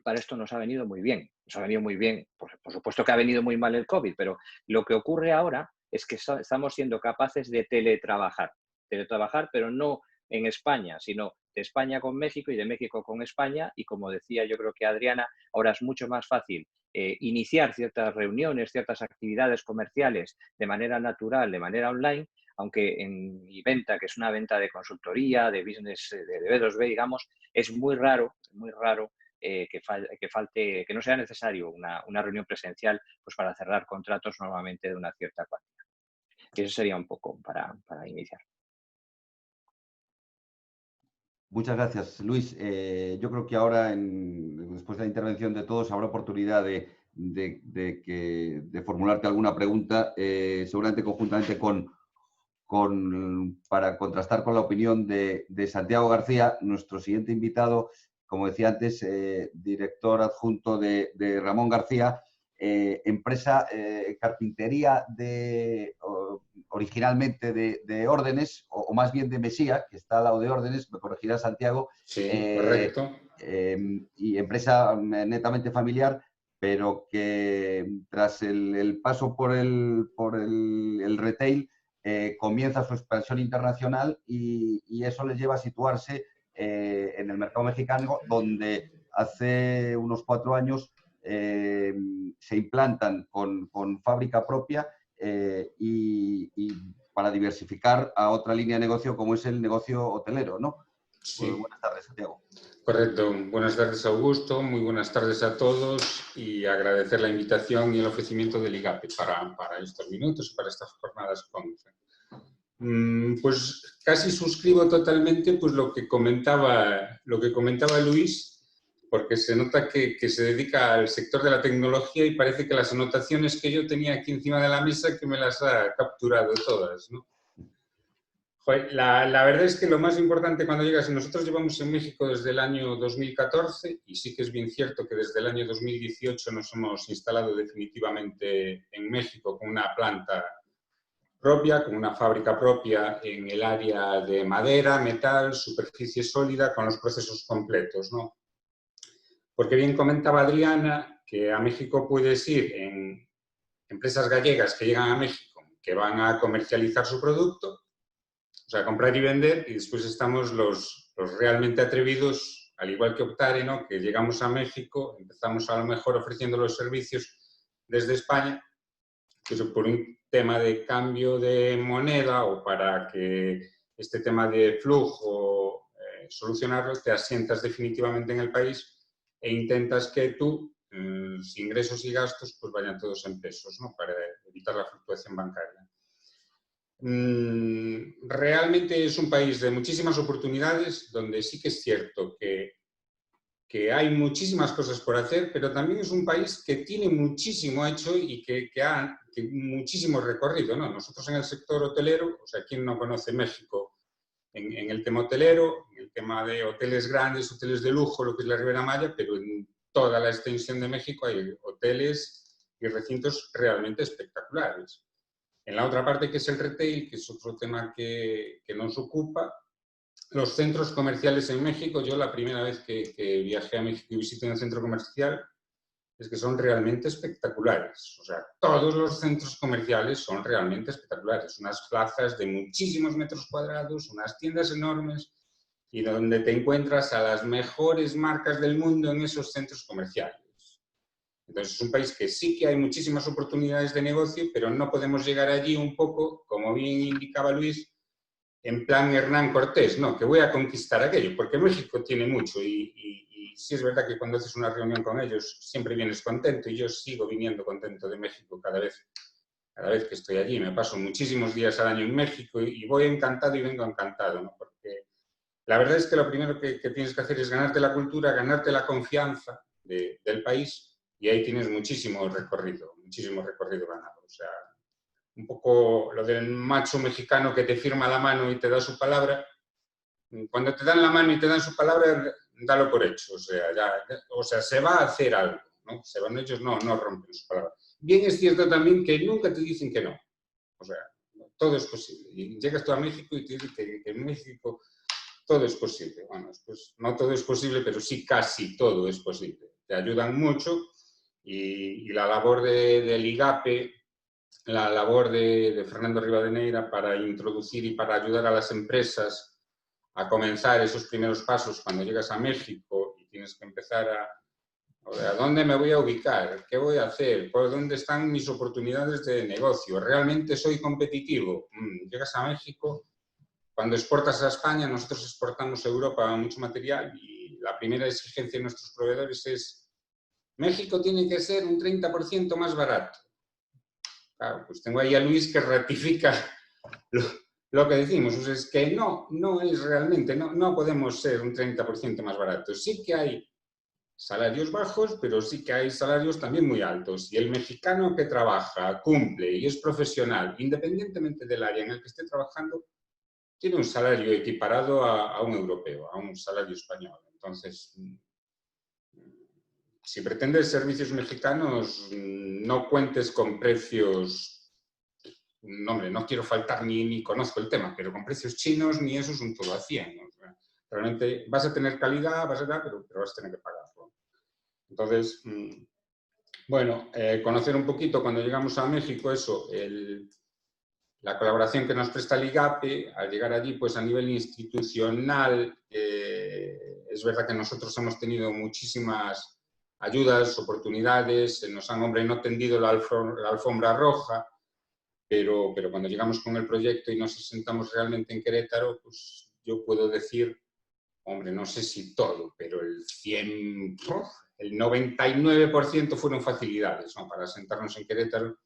para esto nos ha venido muy bien. Nos ha venido muy bien, por supuesto que ha venido muy mal el COVID, pero lo que ocurre ahora es que estamos siendo capaces de teletrabajar, pero no en España, sino de España con México y de México con España. Y como decía yo creo que Adriana, ahora es mucho más fácil iniciar ciertas reuniones, ciertas actividades comerciales de manera natural, de manera online, aunque en mi venta, que es una venta de consultoría, de business, de B2B, digamos, es muy raro que no sea necesario una reunión presencial pues para cerrar contratos normalmente de una cierta cuantía. Y eso sería un poco para iniciar. Muchas gracias, Luis. Yo creo que ahora, después de la intervención de todos, habrá oportunidad de formularte alguna pregunta, seguramente conjuntamente para contrastar con la opinión de Santiago García, nuestro siguiente invitado, como decía antes, director adjunto de Ramón García, empresa carpintería originalmente de Órdenes, o más bien de Mesía, que está al lado de Órdenes, me corregirá Santiago. Sí, correcto. Y empresa netamente familiar, pero que tras el paso por el retail comienza su expansión internacional y eso les lleva a situarse en el mercado mexicano, donde hace unos 4 años se implantan con fábrica propia y para diversificar a otra línea de negocio como es el negocio hotelero, ¿no? Sí. Pues buenas tardes, Santiago. Correcto. Buenas tardes, Augusto. Muy buenas tardes a todos y agradecer la invitación y el ofrecimiento del IGAPE para estos minutos, para estas jornadas CONFE. Pues casi suscribo totalmente pues, lo que comentaba Luis, porque se nota que se dedica al sector de la tecnología y parece que las anotaciones que yo tenía aquí encima de la mesa que me las ha capturado todas, ¿no? Joder, la verdad es que lo más importante cuando llegas, nosotros llevamos en México desde el año 2014 y sí que es bien cierto que desde el año 2018 nos hemos instalado definitivamente en México con una planta propia, con una fábrica propia en el área de madera, metal, superficie sólida, con los procesos completos, ¿no? Porque bien comentaba Adriana que a México puedes ir en empresas gallegas que llegan a México, que van a comercializar su producto, o sea, comprar y vender, y después estamos los realmente atrevidos, al igual que Optare, ¿no? Que llegamos a México, empezamos a lo mejor ofreciendo los servicios desde España, pero por un tema de cambio de moneda o para que este tema de flujo solucionarlo, te asientas definitivamente en el país e intentas que tus ingresos y gastos pues vayan todos en pesos, ¿no? Para evitar la fluctuación bancaria. Realmente es un país de muchísimas oportunidades, donde sí que es cierto que hay muchísimas cosas por hacer, pero también es un país que tiene muchísimo hecho y que ha muchísimo recorrido, ¿no? Nosotros en el sector hotelero, o sea, ¿quién no conoce México en el tema hotelero, en el tema de hoteles grandes, hoteles de lujo, lo que es la Riviera Maya, pero en toda la extensión de México hay hoteles y recintos realmente espectaculares. En la otra parte, que es el retail, que es otro tema que nos ocupa, los centros comerciales en México, yo la primera vez que viajé a México y visité un centro comercial, es que son realmente espectaculares. O sea, todos los centros comerciales son realmente espectaculares. Unas plazas de muchísimos metros cuadrados, unas tiendas enormes. y donde te encuentras a las mejores marcas del mundo en esos centros comerciales. Entonces es un país que sí que hay muchísimas oportunidades de negocio, pero no podemos llegar allí un poco, como bien indicaba Luis, en plan Hernán Cortés, no, que voy a conquistar aquello, porque México tiene mucho y sí es verdad que cuando haces una reunión con ellos siempre vienes contento y yo sigo viniendo contento de México cada vez que estoy allí. Me paso muchísimos días al año en México y voy encantado y vengo encantado, ¿no? Porque la verdad es que lo primero que tienes que hacer es ganarte la cultura, ganarte la confianza del país y ahí tienes muchísimo recorrido ganado. O sea, un poco lo del macho mexicano que te firma la mano y te da su palabra. Cuando te dan la mano y te dan su palabra, dalo por hecho. O sea, se va a hacer algo, ¿no? Ellos no rompen su palabra. Bien es cierto también que nunca te dicen que no. O sea, todo es posible. Y llegas tú a México y te dicen que en México todo es posible. Bueno, pues no todo es posible, pero sí casi todo es posible. Te ayudan mucho y la labor del IGAPE, la labor de Fernando Rivadeneira para introducir y para ayudar a las empresas a comenzar esos primeros pasos cuando llegas a México y tienes que empezar ¿a dónde me voy a ubicar? ¿Qué voy a hacer? ¿Por dónde están mis oportunidades de negocio? ¿Realmente soy competitivo? Llegas a México, cuando exportas a España, nosotros exportamos a Europa mucho material y la primera exigencia de nuestros proveedores es México tiene que ser un 30% más barato. Claro, pues tengo ahí a Luis que ratifica lo que decimos. O sea, es que no es realmente, no podemos ser un 30% más baratos. Sí que hay salarios bajos, pero sí que hay salarios también muy altos. Y el mexicano que trabaja, cumple y es profesional, independientemente del área en el que esté trabajando, tiene un salario equiparado a un europeo, a un salario español. Entonces, si pretendes servicios mexicanos, no cuentes con precios, no, hombre, no quiero faltar ni conozco el tema, pero con precios chinos ni eso es un todo a 100. ¿No? O sea, realmente vas a tener calidad, pero vas a tener que pagarlo. Entonces, bueno, conocer un poquito cuando llegamos a México eso, la colaboración que nos presta el IGAPE, al llegar allí, pues a nivel institucional, es verdad que nosotros hemos tenido muchísimas ayudas, oportunidades, nos han, hombre, no tendido la alfombra roja, pero cuando llegamos con el proyecto y nos asentamos realmente en Querétaro, pues yo puedo decir, hombre, no sé si todo, pero el 99% fueron facilidades, ¿no? Para asentarnos en Querétaro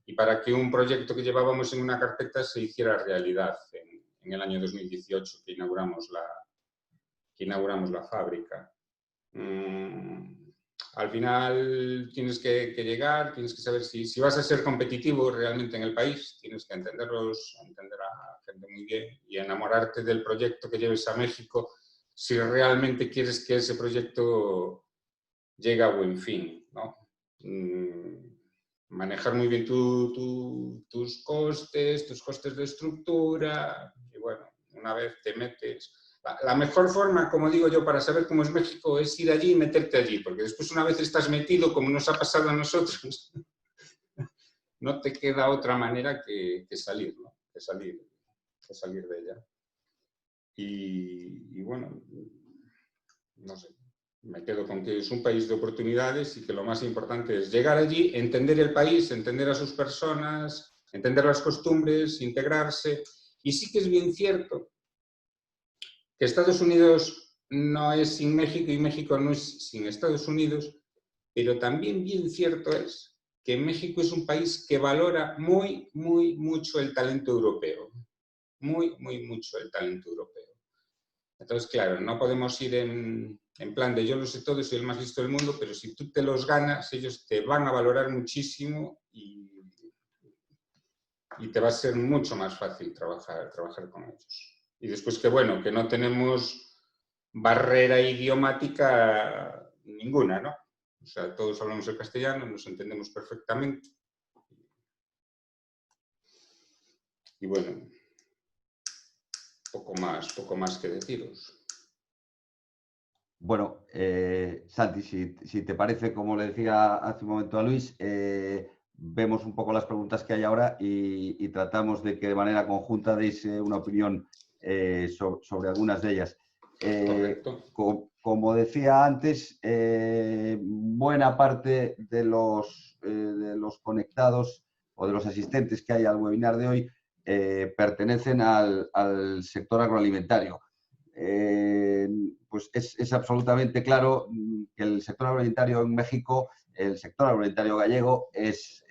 y para que un proyecto que llevábamos en una carpeta se hiciera realidad en el año 2018, que inauguramos la fábrica. Al final tienes que llegar, tienes que saber si vas a ser competitivo realmente en el país, tienes que entender a gente muy bien y enamorarte del proyecto que lleves a México si realmente quieres que ese proyecto llegue a buen fin, ¿no? Manejar muy bien tus costes de estructura y bueno, una vez te metes... La mejor forma, como digo yo, para saber cómo es México es ir allí y meterte allí, porque después una vez estás metido, como nos ha pasado a nosotros, no te queda otra manera que salir, ¿no? que salir de ella. Y bueno, no sé, me quedo con que es un país de oportunidades y que lo más importante es llegar allí, entender el país, entender a sus personas, entender las costumbres, integrarse. Y sí que es bien cierto que Estados Unidos no es sin México y México no es sin Estados Unidos, pero también bien cierto es que México es un país que valora muy, muy mucho el talento europeo. Muy, muy mucho el talento europeo. Entonces, claro, no podemos ir en plan de yo lo sé todo, soy el más listo del mundo, pero si tú te los ganas, ellos te van a valorar muchísimo y te va a ser mucho más fácil trabajar con ellos. Y después que, bueno, que no tenemos barrera idiomática ninguna, ¿no? O sea, todos hablamos el castellano, nos entendemos perfectamente. Y bueno, poco más que deciros. Bueno, Santi, si te parece, como le decía hace un momento a Luis, vemos un poco las preguntas que hay ahora y tratamos de que de manera conjunta deis una opinión sobre algunas de ellas. Correcto. Como decía antes, buena parte de los conectados o de los asistentes que hay al webinar de hoy pertenecen al sector agroalimentario. Pues es absolutamente claro que el sector agroalimentario en México, el sector agroalimentario gallego, es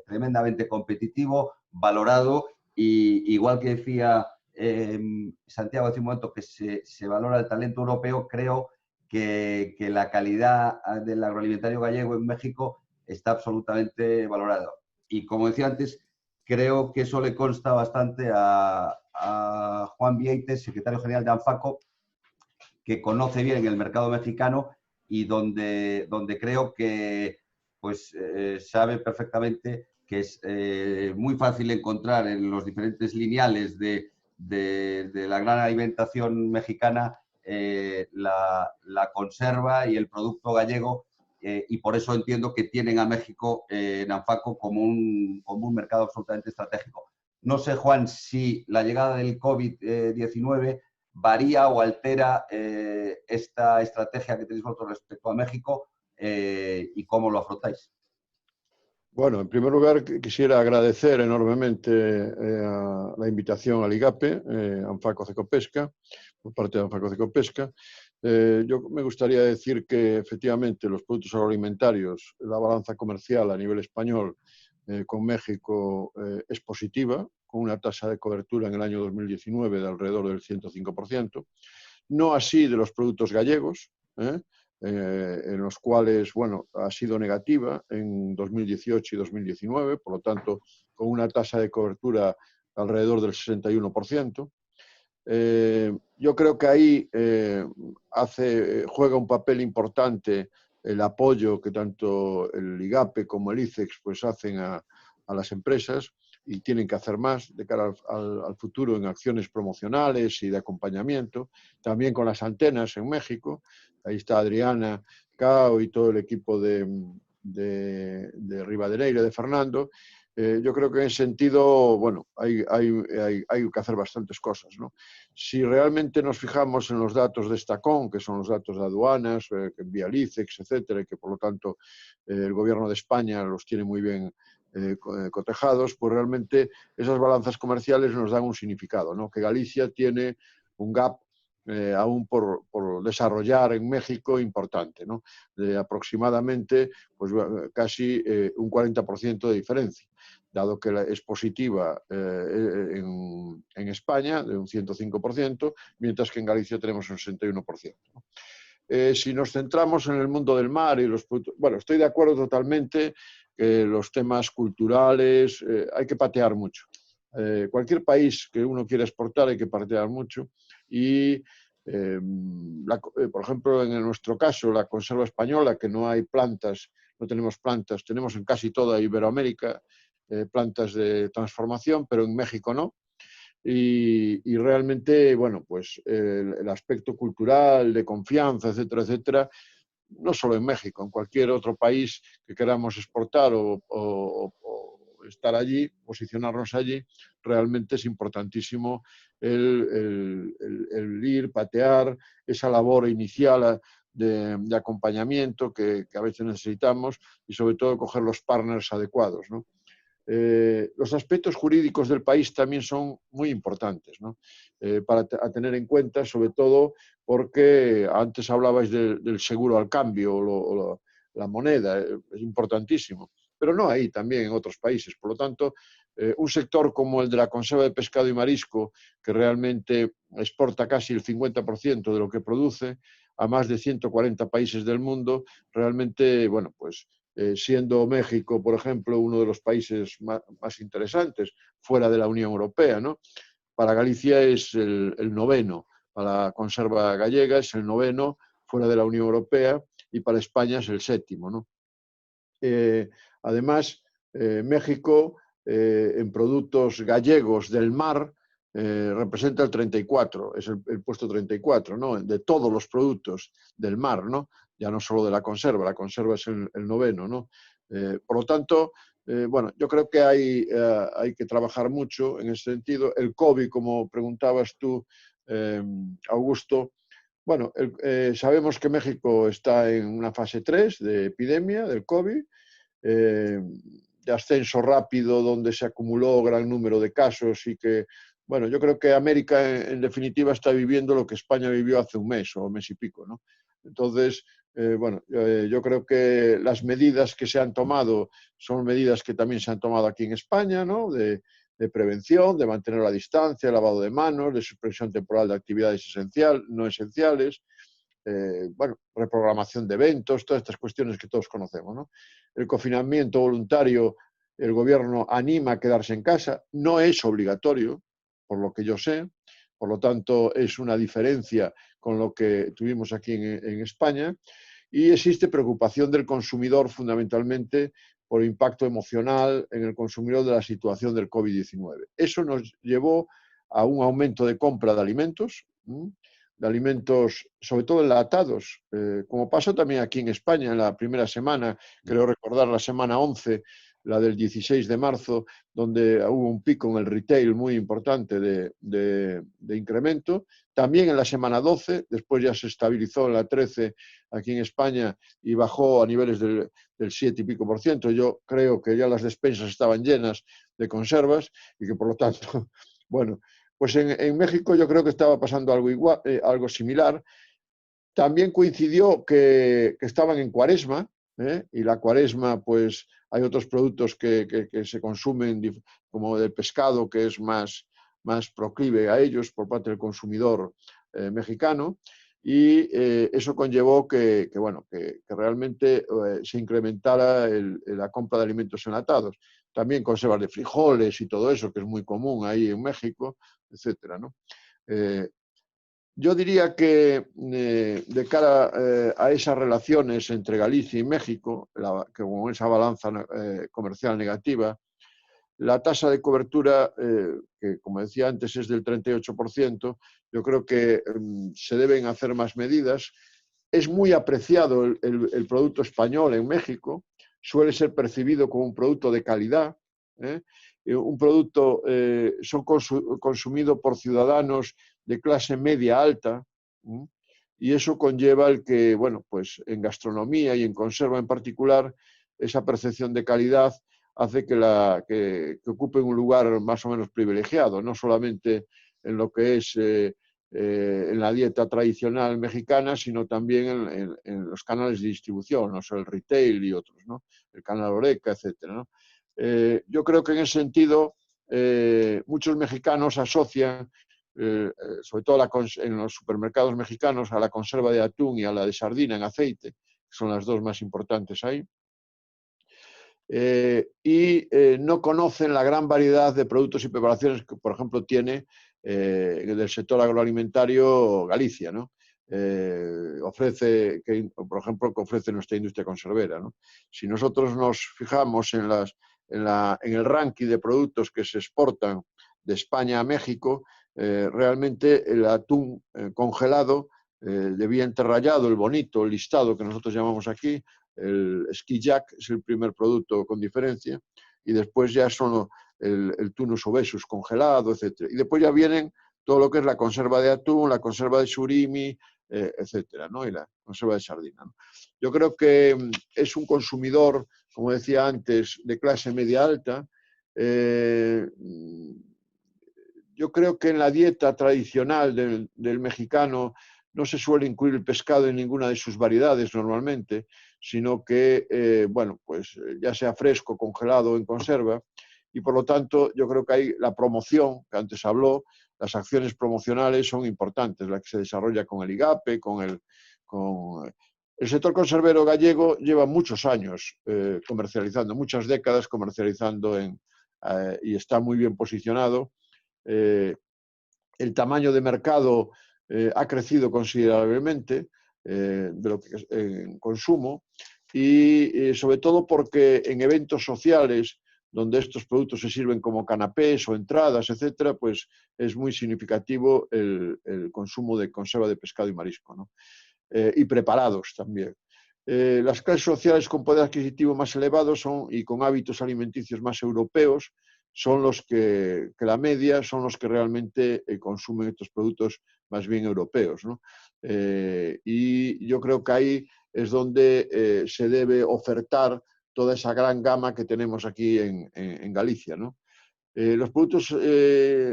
tremendamente competitivo, valorado, y igual que decía Santiago hace un momento que se valora el talento europeo, creo que la calidad del agroalimentario gallego en México está absolutamente valorada. Y como decía antes, creo que eso le consta bastante a Juan Vieites, secretario general de ANFACO, que conoce bien el mercado mexicano y donde creo que pues, sabe perfectamente que es muy fácil encontrar en los diferentes lineales de la gran alimentación mexicana la conserva y el producto gallego, y por eso entiendo que tienen a México en ANFACO como un mercado absolutamente estratégico. No sé, Juan, si la llegada del COVID-19 varía o altera esta estrategia que tenéis vosotros respecto a México y cómo lo afrontáis. Bueno, en primer lugar quisiera agradecer enormemente la invitación al IGAPE, ANFACO Cecopesca, por parte de ANFACO Cecopesca. Yo me gustaría decir que efectivamente los productos agroalimentarios, la balanza comercial a nivel español con México es positiva, con una tasa de cobertura en el año 2019 de alrededor del 105%. No así de los productos gallegos, en los cuales, bueno, ha sido negativa en 2018 y 2019, por lo tanto, con una tasa de cobertura alrededor del 61%. Yo creo que ahí juega un papel importante el apoyo que tanto el IGAPE como el ICEX pues hacen a las empresas, y tienen que hacer más de cara al futuro en acciones promocionales y de acompañamiento, también con las antenas en México. Ahí está Adriana Cao y todo el equipo de Rivadeneira, de Fernando. Yo creo que en ese sentido, bueno, hay que hacer bastantes cosas, ¿no? Si realmente nos fijamos en los datos de Estacón, que son los datos de aduanas, que envía el ICEX, etcétera, y que por lo tanto el gobierno de España los tiene muy bien cotejados, pues realmente esas balanzas comerciales nos dan un significado, ¿no? Que Galicia tiene un gap aún por desarrollar en México importante, ¿no? De aproximadamente pues, casi un 40% de diferencia, dado que es positiva en España de un 105%, mientras que en Galicia tenemos un 61%, ¿no? Si nos centramos en el mundo del mar y los productos, bueno, estoy de acuerdo totalmente que los temas culturales hay que patear mucho. Cualquier país que uno quiera exportar hay que patear mucho, y por ejemplo, en nuestro caso, la conserva española, que no hay plantas, no tenemos plantas, tenemos en casi toda Iberoamérica plantas de transformación, pero en México no. Y realmente, bueno, pues el aspecto cultural, de confianza, etcétera, etcétera, no solo en México, en cualquier otro país que queramos exportar o estar allí, posicionarnos allí, realmente es importantísimo el ir, patear esa labor inicial de acompañamiento que a veces necesitamos, y sobre todo coger los partners adecuados, ¿no? Los aspectos jurídicos del país también son muy importantes, ¿no? Para tener en cuenta, sobre todo porque antes hablabais del seguro al cambio o la moneda, es importantísimo, pero no ahí, también en otros países. Por lo tanto, un sector como el de la conserva de pescado y marisco, que realmente exporta casi el 50% de lo que produce a más de 140 países del mundo, realmente, bueno, pues siendo México, por ejemplo, uno de los países más interesantes fuera de la Unión Europea, ¿no? Para Galicia es el noveno, para la conserva gallega es el noveno fuera de la Unión Europea, y para España es el séptimo, ¿no? Además, México en productos gallegos del mar representa el 34, es el puesto 34, ¿no? De todos los productos del mar, ¿no? Ya no solo de la conserva es el noveno, ¿no? Por lo tanto, bueno, yo creo que hay que trabajar mucho en ese sentido. El COVID, como preguntabas tú, Augusto, bueno, sabemos que México está en una fase 3 de epidemia del COVID, de ascenso rápido, donde se acumuló gran número de casos y que, bueno, yo creo que América en definitiva está viviendo lo que España vivió hace un mes o mes y pico, ¿no? Entonces, bueno, yo creo que las medidas que se han tomado son medidas que también se han tomado aquí en España, ¿no? De prevención, de mantener la distancia, lavado de manos, de suspensión temporal de actividades no esenciales, bueno, reprogramación de eventos, todas estas cuestiones que todos conocemos, ¿no? El confinamiento voluntario, el gobierno anima a quedarse en casa, no es obligatorio, por lo que yo sé, por lo tanto es una diferencia con lo que tuvimos aquí en España, y existe preocupación del consumidor fundamentalmente por impacto emocional en el consumidor de la situación del COVID-19. Eso nos llevó a un aumento de compra de alimentos, sobre todo enlatados, como pasó también aquí en España en la primera semana, creo recordar la semana 11, la del 16 de marzo, donde hubo un pico en el retail muy importante de incremento. También en la semana 12, después ya se estabilizó en la 13 aquí en España y bajó a niveles del 7 y pico por ciento. Yo creo que ya las despensas estaban llenas de conservas y que por lo tanto, bueno, pues en México yo creo que estaba pasando algo igual, algo similar. También coincidió que estaban en Cuaresma, y la Cuaresma, pues hay otros productos que se consumen, como el pescado, que es más proclive a ellos por parte del consumidor mexicano, y eso conllevó que realmente se incrementara la compra de alimentos enlatados. También conservas de frijoles y todo eso, que es muy común ahí en México, etcétera, ¿no? Yo diría que de cara a esas relaciones entre Galicia y México, que con esa balanza comercial negativa, la tasa de cobertura, que como decía antes es del 38%, yo creo que se deben hacer más medidas. Es muy apreciado el producto español en México, suele ser percibido como un producto de calidad, un producto consumido por ciudadanos de clase media alta, y eso conlleva el que, bueno, pues en gastronomía y en conserva en particular, esa percepción de calidad hace que ocupen un lugar más o menos privilegiado, no solamente en lo que es en la dieta tradicional mexicana, sino también en los canales de distribución, no solo el retail y otros, ¿no? El canal Oreca, etcétera, ¿no? Yo creo que en ese sentido muchos mexicanos asocian, sobre todo en los supermercados mexicanos, a la conserva de atún y a la de sardina en aceite, que son las dos más importantes ahí, y no conocen la gran variedad de productos y preparaciones que, por ejemplo, tiene del sector agroalimentario Galicia, ¿no? Ofrece, por ejemplo, que ofrece nuestra industria conservera, ¿no? Si nosotros nos fijamos en el ranking de productos que se exportan de España a México, realmente el atún congelado, de vientre rallado, el bonito, el listado que nosotros llamamos aquí, el ski jack es el primer producto con diferencia, y después ya son el tunus obesus congelado, etc. Y después ya vienen todo lo que es la conserva de atún, la conserva de surimi, etcétera, ¿no? Y la conserva de sardina, ¿no? Yo creo que es un consumidor, como decía antes, de clase media alta. Yo creo que en la dieta tradicional del mexicano no se suele incluir el pescado en ninguna de sus variedades normalmente, sino que, bueno, pues ya sea fresco, congelado o en conserva, y por lo tanto yo creo que hay la promoción, que antes habló, las acciones promocionales son importantes, la que se desarrolla con el IGAPE, el sector conservero gallego lleva muchos años comercializando, muchas décadas comercializando y está muy bien posicionado. El tamaño de mercado ha crecido considerablemente de lo que en consumo, y sobre todo porque en eventos sociales donde estos productos se sirven como canapés o entradas, etcétera, pues es muy significativo el consumo de conserva de pescado y marisco, ¿no? Y preparados también. Las clases sociales con poder adquisitivo más elevado y con hábitos alimenticios más europeos son los que la media, son los que realmente consumen estos productos más bien europeos, ¿no? Y yo creo que ahí es donde se debe ofertar toda esa gran gama que tenemos aquí en Galicia, ¿no? Los productos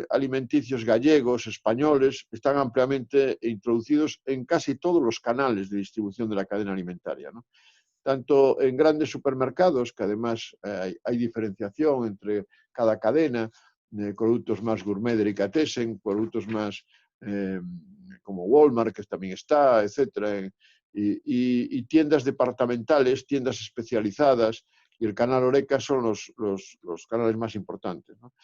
alimenticios gallegos, españoles, están ampliamente introducidos en casi todos los canales de distribución de la cadena alimentaria, ¿no? Tanto en grandes supermercados, que además hay diferenciación entre cada cadena, productos más gourmet, delicatessen, productos más como Walmart, que también está, etcétera, y tiendas departamentales, tiendas especializadas, y el canal Horeca son los canales más importantes, ¿no?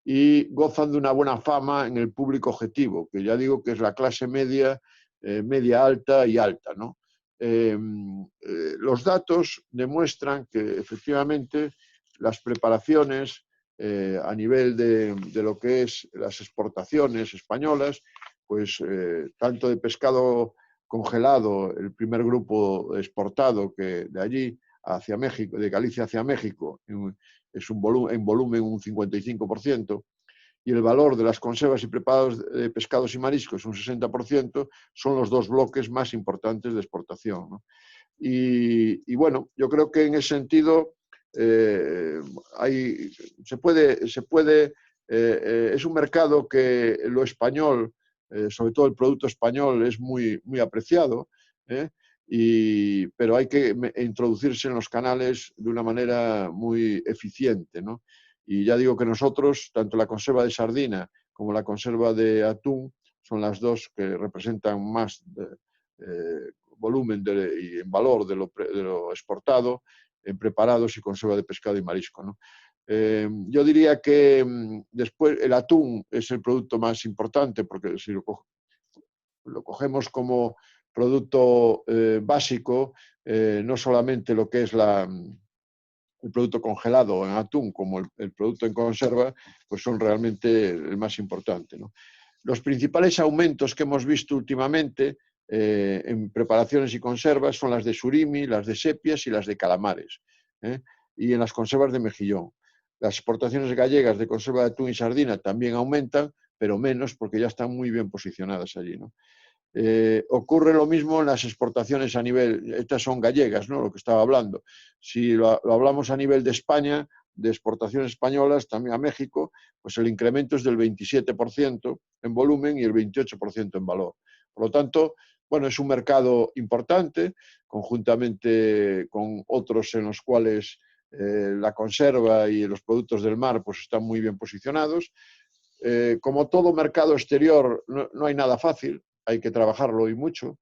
Y gozan de una buena fama en el público objetivo, que ya digo que es la clase media, media alta y alta, ¿no? Los datos demuestran que efectivamente las preparaciones a nivel de lo que es las exportaciones españolas, pues tanto de pescado congelado, el primer grupo exportado que de allí hacia México, de Galicia hacia México, es en volumen un 55%, y el valor de las conservas y preparados de pescados y mariscos, un 60%, son los dos bloques más importantes de exportación, ¿no? Y bueno, yo creo que en ese sentido es un mercado que lo español, sobre todo el producto español, es muy, muy apreciado, pero hay que introducirse en los canales de una manera muy eficiente, ¿no? Y ya digo que nosotros, tanto la conserva de sardina como la conserva de atún, son las dos que representan más volumen y en valor de lo exportado en preparados y conserva de pescado y marisco, ¿no? Yo diría que después el atún es el producto más importante, porque si lo cogemos como producto básico, no solamente lo que es el producto congelado en atún como el producto en conserva, pues son realmente el más importante, ¿no? Los principales aumentos que hemos visto últimamente en preparaciones y conservas son las de surimi, las de sepias y las de calamares, y en las conservas de mejillón. Las exportaciones gallegas de conserva de atún y sardina también aumentan, pero menos porque ya están muy bien posicionadas allí, ¿no? Ocurre lo mismo en las exportaciones a nivel, estas son gallegas, ¿no? Lo que estaba hablando. Si lo hablamos a nivel de España, de exportaciones españolas también a México, pues el incremento es del 27% en volumen y el 28% en valor. Por lo tanto, bueno, es un mercado importante, conjuntamente con otros en los cuales la conserva y los productos del mar pues están muy bien posicionados. Como todo mercado exterior, no hay nada fácil, hay que trabajarlo y mucho,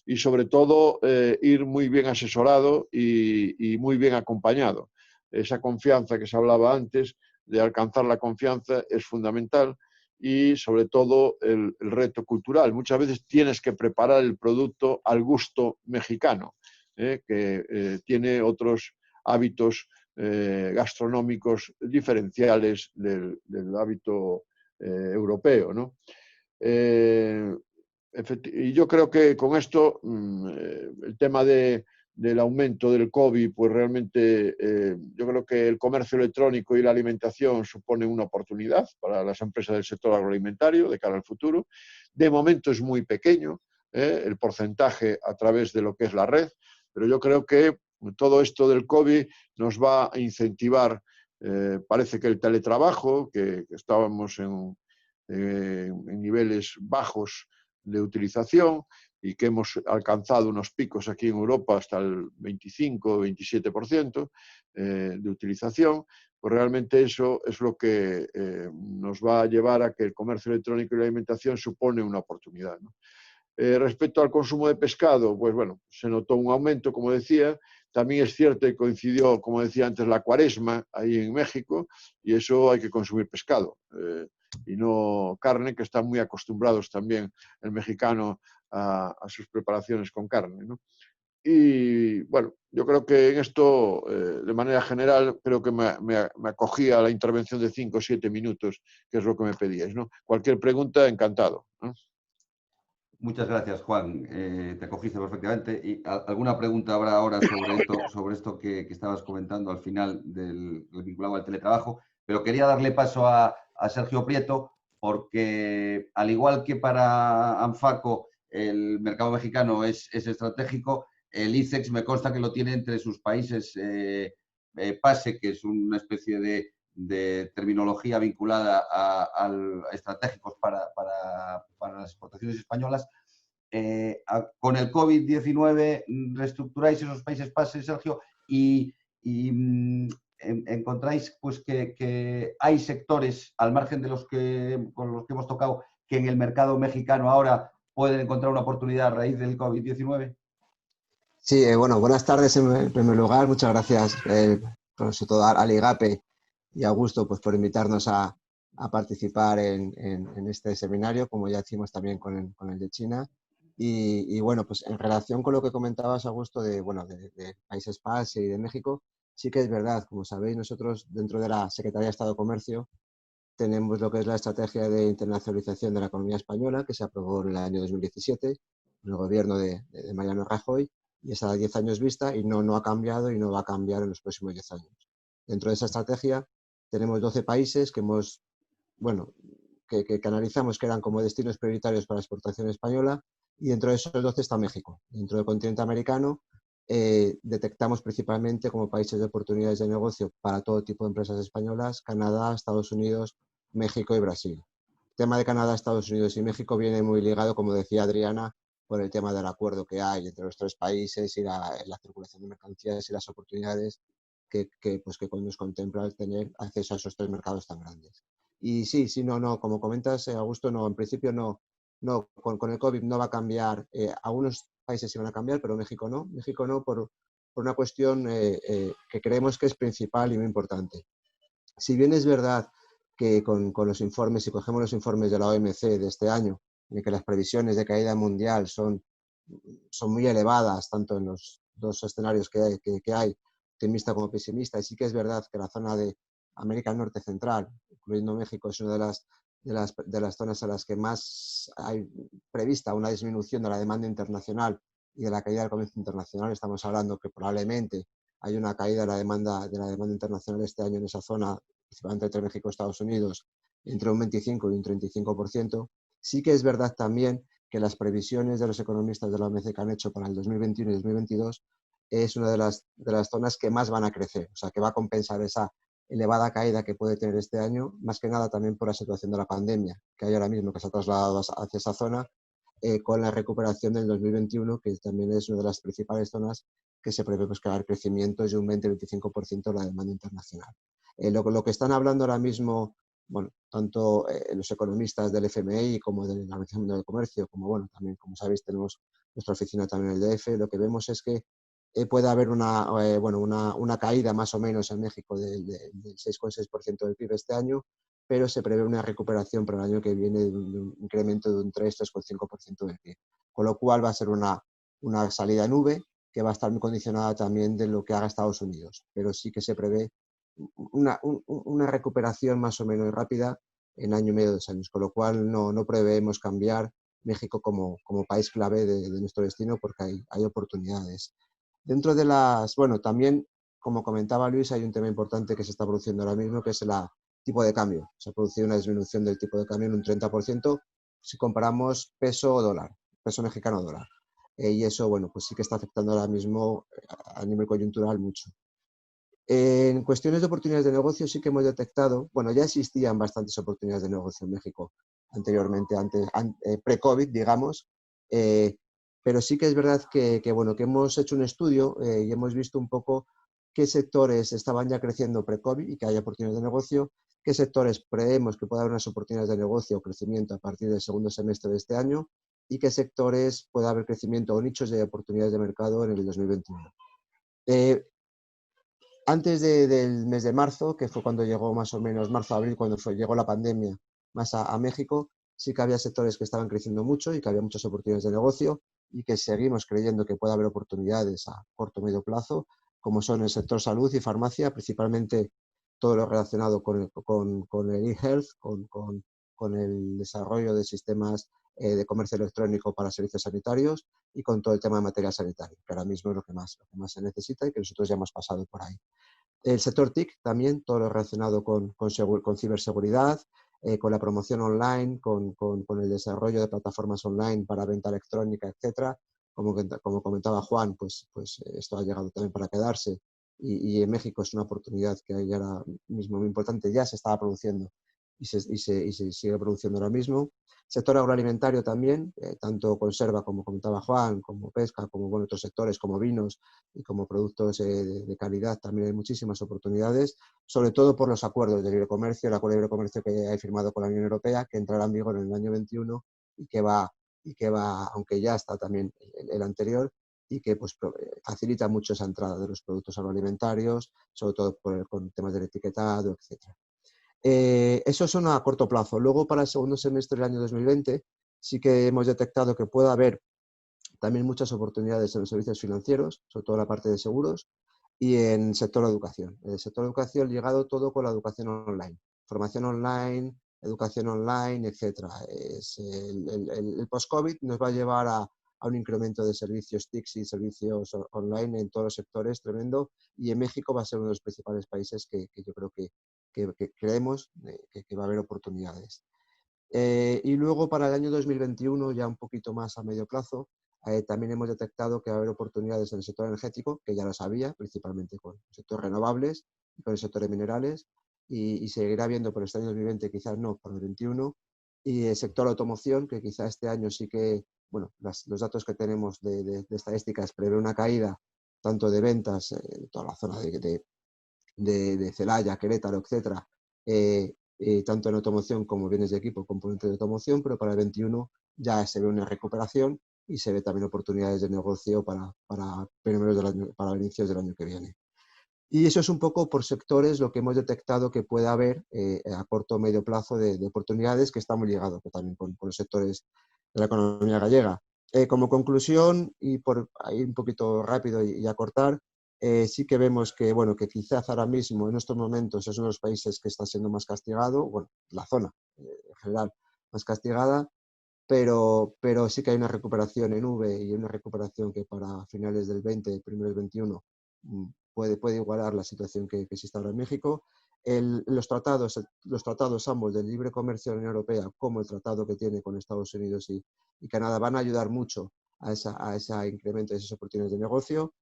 y sobre todo ir muy bien asesorado y muy bien acompañado. Esa confianza que se hablaba antes, de alcanzar la confianza, es fundamental, y sobre todo el reto cultural. Muchas veces tienes que preparar el producto al gusto mexicano, que tiene otros hábitos gastronómicos diferenciales del hábito europeo, ¿no? Y yo creo que con esto el tema del aumento del COVID, pues realmente yo creo que el comercio electrónico y la alimentación suponen una oportunidad para las empresas del sector agroalimentario de cara al futuro. De momento es muy pequeño el porcentaje a través de lo que es la red, pero yo creo que todo esto del COVID nos va a incentivar, parece que el teletrabajo, que estábamos en niveles bajos de utilización y que hemos alcanzado unos picos aquí en Europa hasta el 25-27% de utilización, pues realmente eso es lo que nos va a llevar a que el comercio electrónico y la alimentación supone una oportunidad, ¿no? Respecto al consumo de pescado, pues bueno, se notó un aumento, como decía. También es cierto que coincidió, como decía antes, la cuaresma ahí en México, y eso hay que consumir pescado y no carne, que están muy acostumbrados también el mexicano a sus preparaciones con carne, ¿no? Y bueno, yo creo que en esto, de manera general, creo que me acogí a la intervención de 5 o 7 minutos, que es lo que me pedíais, ¿no? Cualquier pregunta, encantado, ¿no? Muchas gracias, Juan. Te acogiste perfectamente. ¿Y alguna pregunta habrá ahora sobre esto que estabas comentando al final del vinculado al teletrabajo? pero quería darle paso a Sergio Prieto porque, al igual que para ANFACO el mercado mexicano es estratégico, el ICEX me consta que lo tiene entre sus países PASE, que es una especie de terminología vinculada a estratégicos para las exportaciones españolas. Con el COVID-19 reestructuráis esos países PASE, Sergio, y encontráis pues, que hay sectores, al margen de con los que hemos tocado, que en el mercado mexicano ahora pueden encontrar una oportunidad a raíz del COVID-19. Sí, bueno, buenas tardes en primer lugar. Muchas gracias, sobre todo al IGAPE y a Augusto, pues, por invitarnos a participar en este seminario, como ya hicimos también con el de China. Y bueno, pues en relación con lo que comentabas, Augusto, de países PASE y de México, sí que es verdad. Como sabéis, nosotros dentro de la Secretaría de Estado de Comercio tenemos lo que es la estrategia de internacionalización de la economía española, que se aprobó en el año 2017 en el gobierno de Mariano Rajoy, y es a 10 años vista y no ha cambiado y no va a cambiar en los próximos 10 años. Dentro de esa estrategia tenemos 12 países que que analizamos que eran como destinos prioritarios para la exportación española, y dentro de esos 12 está México. Dentro del continente americano detectamos principalmente como países de oportunidades de negocio para todo tipo de empresas españolas: Canadá, Estados Unidos, México y Brasil. El tema de Canadá, Estados Unidos y México viene muy ligado, como decía Adriana, por el tema del acuerdo que hay entre los tres países y la circulación de mercancías y las oportunidades que nos contempla el tener acceso a esos tres mercados tan grandes. Y sí, como comentas, Augusto, en principio con el COVID no va a cambiar. Algunos países sí van a cambiar, pero México no. México no por una cuestión que creemos que es principal y muy importante. Si bien es verdad que con los informes, si cogemos los informes de la OMC de este año, en que las previsiones de caída mundial son muy elevadas, tanto en los dos escenarios que hay, optimista como pesimista, y sí que es verdad que la zona de América Norte Central, incluyendo México, es una de las zonas en las que más hay prevista una disminución de la demanda internacional y de la caída del comercio internacional. Estamos hablando que probablemente hay una caída de la demanda internacional este año en esa zona, principalmente entre México y Estados Unidos, entre un 25 y un 35%. Sí que es verdad también que las previsiones de los economistas de la OMC que han hecho para el 2021 y 2022 es una de las zonas que más van a crecer, o sea, que va a compensar esa elevada caída que puede tener este año, más que nada también por la situación de la pandemia que hay ahora mismo, que se ha trasladado hacia esa zona, con la recuperación del 2021, que también es una de las principales zonas que se prevé que va a haber crecimientos de un 20-25% de la demanda internacional. Lo que están hablando ahora mismo, bueno, tanto los economistas del FMI como de la Organización Mundial del Comercio, como también, como sabéis, tenemos nuestra oficina también en el DF, lo que vemos es que puede haber una caída más o menos en México del 6,6% del PIB este año, pero se prevé una recuperación para el año que viene de un incremento de un 3,5% del PIB. Con lo cual va a ser una salida en V que va a estar muy condicionada también de lo que haga Estados Unidos, pero sí que se prevé una recuperación más o menos rápida en año y medio, 2 años, con lo cual no preveemos cambiar México como país clave de nuestro destino, porque hay oportunidades. Dentro de también, como comentaba Luis, hay un tema importante que se está produciendo ahora mismo, que es el tipo de cambio. Se ha producido una disminución del tipo de cambio en un 30% si comparamos peso-dólar, peso mexicano-dólar. Y eso, pues sí que está afectando ahora mismo a nivel coyuntural mucho. En cuestiones de oportunidades de negocio sí que hemos detectado, ya existían bastantes oportunidades de negocio en México anteriormente, pre-COVID, digamos, pero sí que es verdad que hemos hecho un estudio y hemos visto un poco qué sectores estaban ya creciendo pre-COVID y que hay oportunidades de negocio, qué sectores creemos que puede haber unas oportunidades de negocio o crecimiento a partir del segundo semestre de este año, y qué sectores puede haber crecimiento o nichos de oportunidades de mercado en el 2021. Antes del mes de marzo, que fue cuando llegó más o menos marzo-abril, cuando llegó la pandemia más a México, sí que había sectores que estaban creciendo mucho y que había muchas oportunidades de negocio, y que seguimos creyendo que puede haber oportunidades a corto o medio plazo, como son el sector salud y farmacia, principalmente todo lo relacionado con el e-health, con el desarrollo de sistemas de comercio electrónico para servicios sanitarios, y con todo el tema de material sanitario, que ahora mismo es lo que más se necesita y que nosotros ya hemos pasado por ahí. El sector TIC también, todo lo relacionado con ciberseguridad, con la promoción online, con el desarrollo de plataformas online para venta electrónica, etcétera. Como comentaba Juan, pues esto ha llegado también para quedarse y en México es una oportunidad que hay ahora mismo muy importante, ya se estaba produciendo y se sigue produciendo ahora mismo. Sector agroalimentario también, tanto conserva, como comentaba Juan, como pesca, como otros sectores como vinos y como productos de calidad, también hay muchísimas oportunidades, sobre todo por los acuerdos de libre comercio, el acuerdo de libre comercio que hay firmado con la Unión Europea, que entrará en vigor en el año 21 y que va, aunque ya está también el anterior, y que pues, facilita mucho esa entrada de los productos agroalimentarios, sobre todo con temas del etiquetado, etc. Eso son a corto plazo. Luego, para el segundo semestre del año 2020, sí que hemos detectado que puede haber también muchas oportunidades en los servicios financieros, sobre todo en la parte de seguros, y en el sector de educación. En el sector de educación ligado todo con la educación online, formación online, educación online, etc. El post-COVID nos va a llevar a un incremento de servicios TICs y servicios online en todos los sectores tremendo, y en México va a ser uno de los principales países que yo creo que creemos que va a haber oportunidades. Y luego para el año 2021, ya un poquito más a medio plazo, también hemos detectado que va a haber oportunidades en el sector energético, que ya lo sabía, principalmente con el sector renovables y con el sector de minerales, y seguirá viendo por este año 2020, quizás no, por el 21, y el sector automoción, que quizá este año sí que, bueno, los datos que tenemos de estadísticas prevé una caída tanto de ventas en toda la zona de Celaya, Querétaro, etcétera, tanto en automoción como bienes de equipo, componentes de automoción, pero para el 21 ya se ve una recuperación y se ve también oportunidades de negocio para inicios del año que viene. Y eso es un poco por sectores lo que hemos detectado que puede haber a corto o medio plazo de oportunidades, que está muy ligado también con los sectores de la economía gallega. Como conclusión, y por ir un poquito rápido y acortar, sí que vemos que, bueno, que quizás ahora mismo, en estos momentos, es uno de los países que está siendo más castigado, bueno, la zona en general más castigada, pero sí que hay una recuperación en V y una recuperación que para finales del 20, primeros 21, puede igualar la situación que existe ahora en México. Los tratados ambos del libre comercio de la Unión Europea, como el tratado que tiene con Estados Unidos y Canadá, van a ayudar mucho a ese incremento de esas oportunidades de negocio.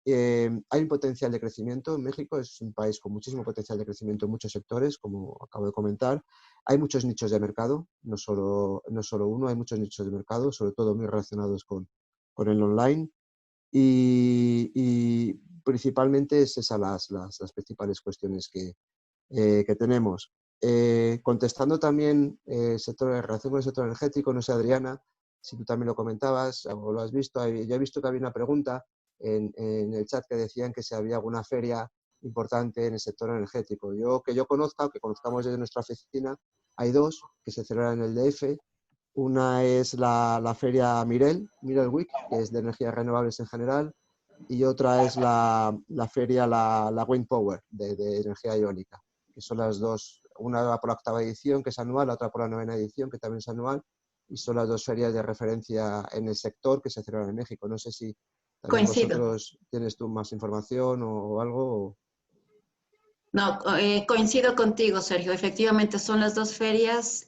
Hay un potencial de crecimiento en México, es un país con muchísimo potencial de crecimiento en muchos sectores, como acabo de comentar. Hay muchos nichos de mercado, no solo uno, hay muchos nichos de mercado, sobre todo muy relacionados con el online. Y principalmente es esas las principales cuestiones que tenemos. Contestando también en relación con el sector energético, no sé, Adriana, si tú también lo comentabas o lo has visto, yo he visto que había una pregunta en el chat que decían que si había alguna feria importante en el sector energético. Que yo conozca, que conozcamos desde nuestra oficina, hay dos que se celebran en el DF. Una es la feria Mirel Week, que es de energías renovables en general, y otra es la feria, la Wind Power, de energía eólica, que son las dos, una por la 8ª edición, que es anual, la otra por la 9ª edición, que también es anual, y son las dos ferias de referencia en el sector que se celebran en México. No sé si también Coincido. vosotros tienes tú más información o algo. No, coincido contigo, Sergio. Efectivamente, son las dos ferias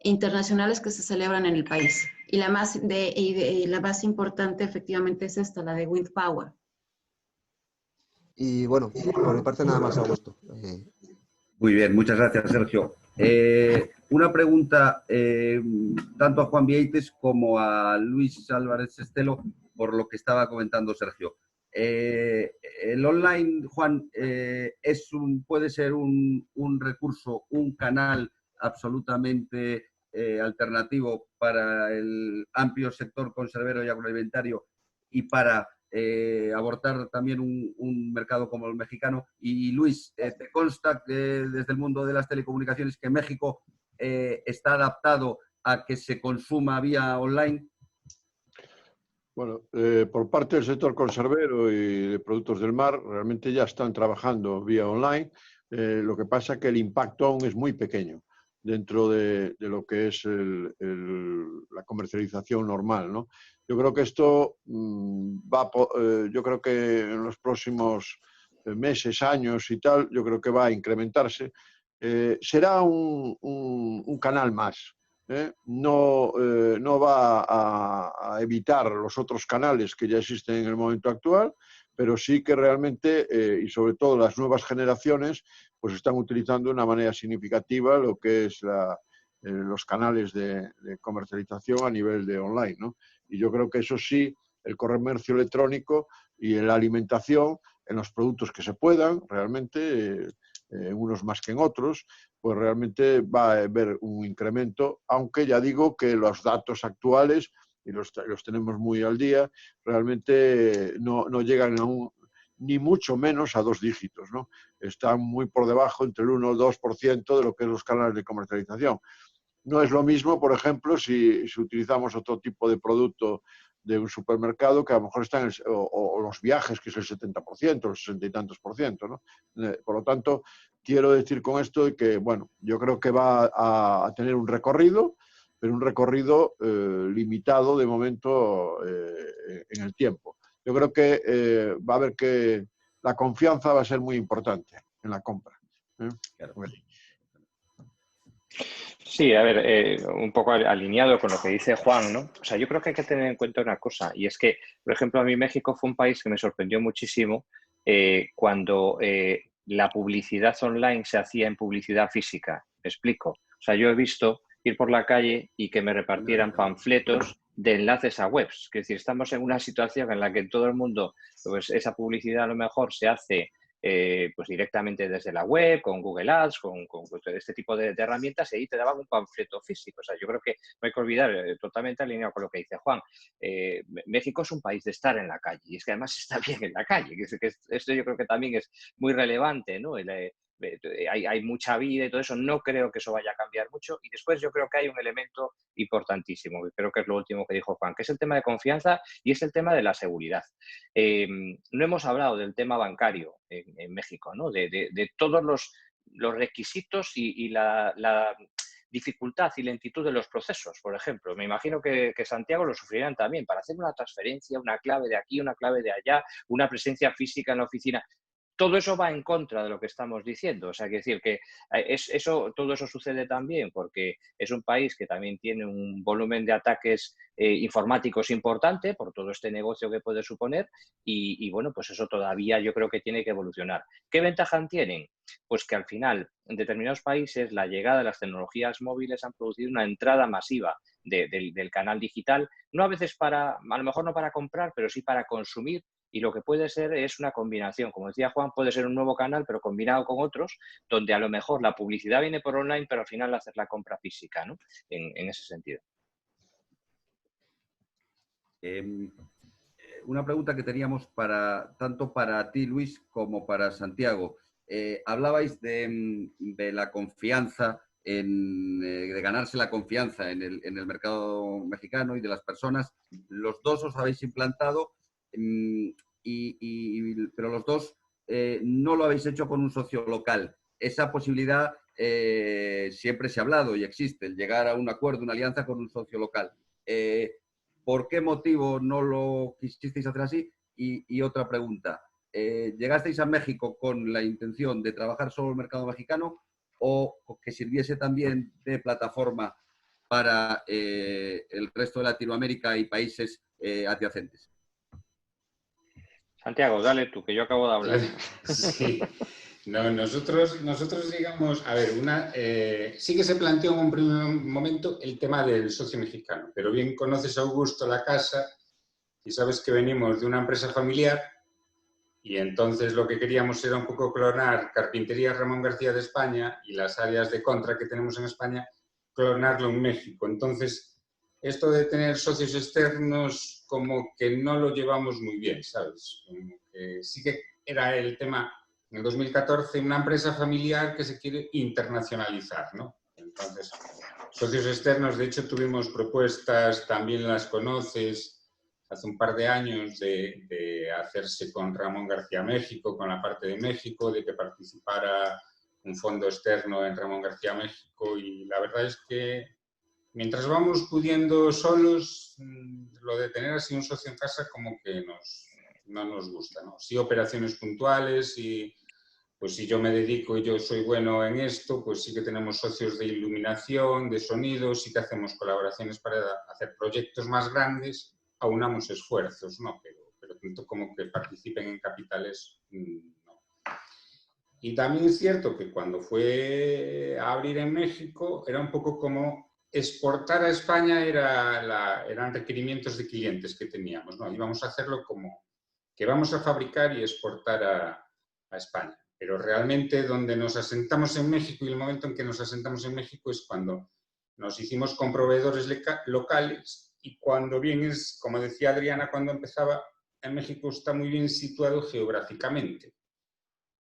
internacionales que se celebran en el país. Y la más importante, efectivamente, es esta, la de Wind Power. Y bueno, por mi parte nada más, Augusto. Muy bien, muchas gracias, Sergio. Una pregunta tanto a Juan Vieites como a Luis Álvarez Estelo por lo que estaba comentando Sergio. El online, Juan, puede ser un recurso, un canal absolutamente alternativo para el amplio sector conservero y agroalimentario y para abordar también un mercado como el mexicano. Y Luis, ¿te consta que desde el mundo de las telecomunicaciones que México está adaptado a que se consuma vía online? Bueno, por parte del sector conservero y de productos del mar, realmente ya están trabajando vía online. Lo que pasa es que el impacto aún es muy pequeño dentro de lo que es la comercialización normal, ¿no? Yo creo que esto yo creo que en los próximos meses, años y tal, yo creo que va a incrementarse. Será un canal más. No va a evitar los otros canales que ya existen en el momento actual, pero sí que realmente, y sobre todo las nuevas generaciones, pues están utilizando de una manera significativa lo que es los canales de comercialización a nivel de online, ¿no? Y yo creo que eso sí, el comercio electrónico y la alimentación en los productos que se puedan, realmente, unos más que en otros, pues realmente va a haber un incremento, aunque ya digo que los datos actuales, y los tenemos muy al día, realmente no llegan ni mucho menos a 2 dígitos, ¿no? Están muy por debajo, entre el 1 o el 2% de lo que es los canales de comercialización. No es lo mismo, por ejemplo, si utilizamos otro tipo de producto de un supermercado que a lo mejor están, o los viajes, que es el 70%, los 60 y tantos por ciento, ¿no? Por lo tanto, quiero decir con esto que, bueno, yo creo que va a tener un recorrido, pero un recorrido limitado de momento en el tiempo. Yo creo que va a haber que la confianza va a ser muy importante en la compra. Claro. Sí, a ver, un poco alineado con lo que dice Juan, ¿no? O sea, yo creo que hay que tener en cuenta una cosa, y es que, por ejemplo, a mí México fue un país que me sorprendió muchísimo cuando la publicidad online se hacía en publicidad física. Me explico. O sea, yo he visto ir por la calle y que me repartieran panfletos de enlaces a webs. Es decir, estamos en una situación en la que todo el mundo, pues esa publicidad a lo mejor se hace pues directamente desde la web, con Google Ads, con este tipo de herramientas, y ahí te daban un panfleto físico. O sea, yo creo que no hay que olvidar, totalmente alineado con lo que dice Juan, México es un país de estar en la calle, y es que además está bien en la calle, que esto yo creo que también es muy relevante, ¿no? Hay mucha vida y todo eso, no creo que eso vaya a cambiar mucho. Y después yo creo que hay un elemento importantísimo, que creo que es lo último que dijo Juan, que es el tema de confianza y es el tema de la seguridad. No hemos hablado del tema bancario en México, ¿no? De todos los requisitos y la dificultad y lentitud de los procesos, por ejemplo. Me imagino que Santiago lo sufrirán también para hacer una transferencia, una clave de aquí, una clave de allá, una presencia física en la oficina. Todo eso va en contra de lo que estamos diciendo. O sea, que decir que todo eso sucede también porque es un país que también tiene un volumen de ataques informáticos importante por todo este negocio que puede suponer y bueno, pues eso todavía yo creo que tiene que evolucionar. ¿Qué ventaja tienen? Pues que al final, en determinados países, la llegada de las tecnologías móviles han producido una entrada masiva del canal digital, no a veces a lo mejor no para comprar, pero sí para consumir. Y lo que puede ser es una combinación. Como decía Juan, puede ser un nuevo canal, pero combinado con otros, donde a lo mejor la publicidad viene por online, pero al final hacer la compra física, ¿no? En ese sentido. Una pregunta que teníamos tanto para ti, Luis, como para Santiago. Hablabais de la confianza, de ganarse la confianza en el mercado mexicano y de las personas. Los dos os habéis implantado, pero los dos no lo habéis hecho con un socio local. Esa posibilidad siempre se ha hablado y existe, el llegar a un acuerdo, una alianza con un socio local. ¿Por qué motivo no lo quisisteis hacer así? Y otra pregunta, ¿llegasteis a México con la intención de trabajar solo el mercado mexicano o que sirviese también de plataforma para el resto de Latinoamérica y países adyacentes? Santiago, dale tú, que yo acabo de hablar. Sí. No, nosotros digamos, a ver, sí que se planteó en un primer momento el tema del socio mexicano, pero bien conoces a Augusto la casa y sabes que venimos de una empresa familiar y entonces lo que queríamos era un poco clonar Carpintería Ramón García de España y las áreas de contra que tenemos en España, clonarlo en México. Entonces, esto de tener socios externos como que no lo llevamos muy bien, ¿sabes? Como que sí que era el tema... En el 2014, una empresa familiar que se quiere internacionalizar, ¿no? Entonces, socios externos, de hecho, tuvimos propuestas, también las conoces, hace un par de años de hacerse con Ramón García México, con la parte de México, de que participara un fondo externo en Ramón García México y la verdad es que mientras vamos pudiendo solos, lo de tener así un socio en casa como que no nos gusta, ¿no? Sí, operaciones puntuales y pues si yo me dedico y yo soy bueno en esto, pues sí que tenemos socios de iluminación, de sonido, sí que hacemos colaboraciones para hacer proyectos más grandes, aunamos esfuerzos, ¿no? Pero tanto como que participen en capitales, no. Y también es cierto que cuando fue a abrir en México era un poco como exportar a España, eran requerimientos de clientes que teníamos, ¿no? Íbamos a hacerlo como que vamos a fabricar y exportar a España. Pero realmente donde nos asentamos en México y el momento en que nos asentamos en México es cuando nos hicimos con proveedores locales y cuando bien es, como decía Adriana cuando empezaba, en México está muy bien situado geográficamente.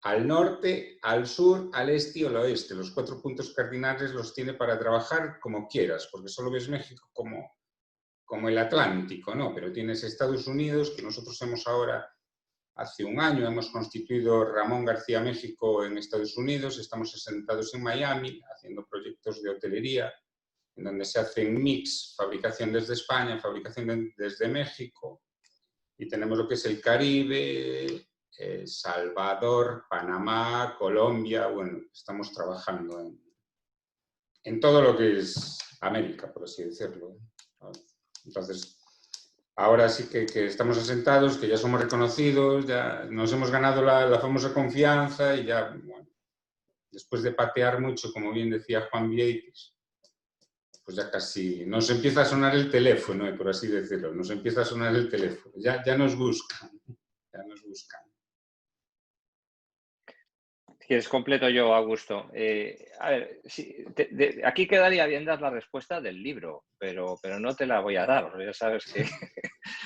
Al norte, al sur, al este y al oeste. Los 4 puntos cardinales los tiene para trabajar como quieras, porque solo ves México como el Atlántico, ¿no? Pero tienes Estados Unidos, que nosotros hemos ahora, hace un año, hemos constituido Ramón García México en Estados Unidos, estamos asentados en Miami, haciendo proyectos de hotelería, en donde se hacen mix, fabricación desde España, fabricación desde México, y tenemos lo que es el Caribe, Salvador, Panamá, Colombia, bueno, estamos trabajando en todo lo que es América, por así decirlo. Entonces, ahora sí que estamos asentados, que ya somos reconocidos, ya nos hemos ganado la famosa confianza y ya, bueno, después de patear mucho, como bien decía Juan Vieites, pues ya casi nos empieza a sonar el teléfono, por así decirlo, nos empieza a sonar el teléfono, ya nos buscan, ya nos buscan. Si es completo yo, Augusto. A ver, aquí quedaría bien dar la respuesta del libro, pero no te la voy a dar, ya sabes que...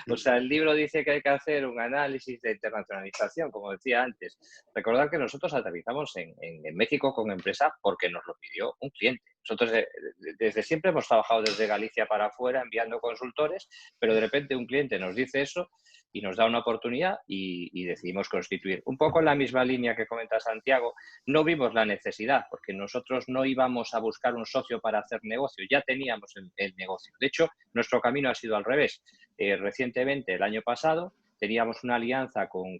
O sea, el libro dice que hay que hacer un análisis de internacionalización, como decía antes. Recordad que nosotros aterrizamos en México con empresa porque nos lo pidió un cliente. Nosotros desde siempre hemos trabajado desde Galicia para afuera enviando consultores, pero de repente un cliente nos dice eso y nos da una oportunidad y decidimos constituir. Un poco en la misma línea que comenta Santiago, no vimos la necesidad porque nosotros no íbamos a buscar un socio para hacer negocio, ya teníamos el negocio. De hecho, nuestro camino ha sido al revés. Recientemente, el año pasado, teníamos una alianza con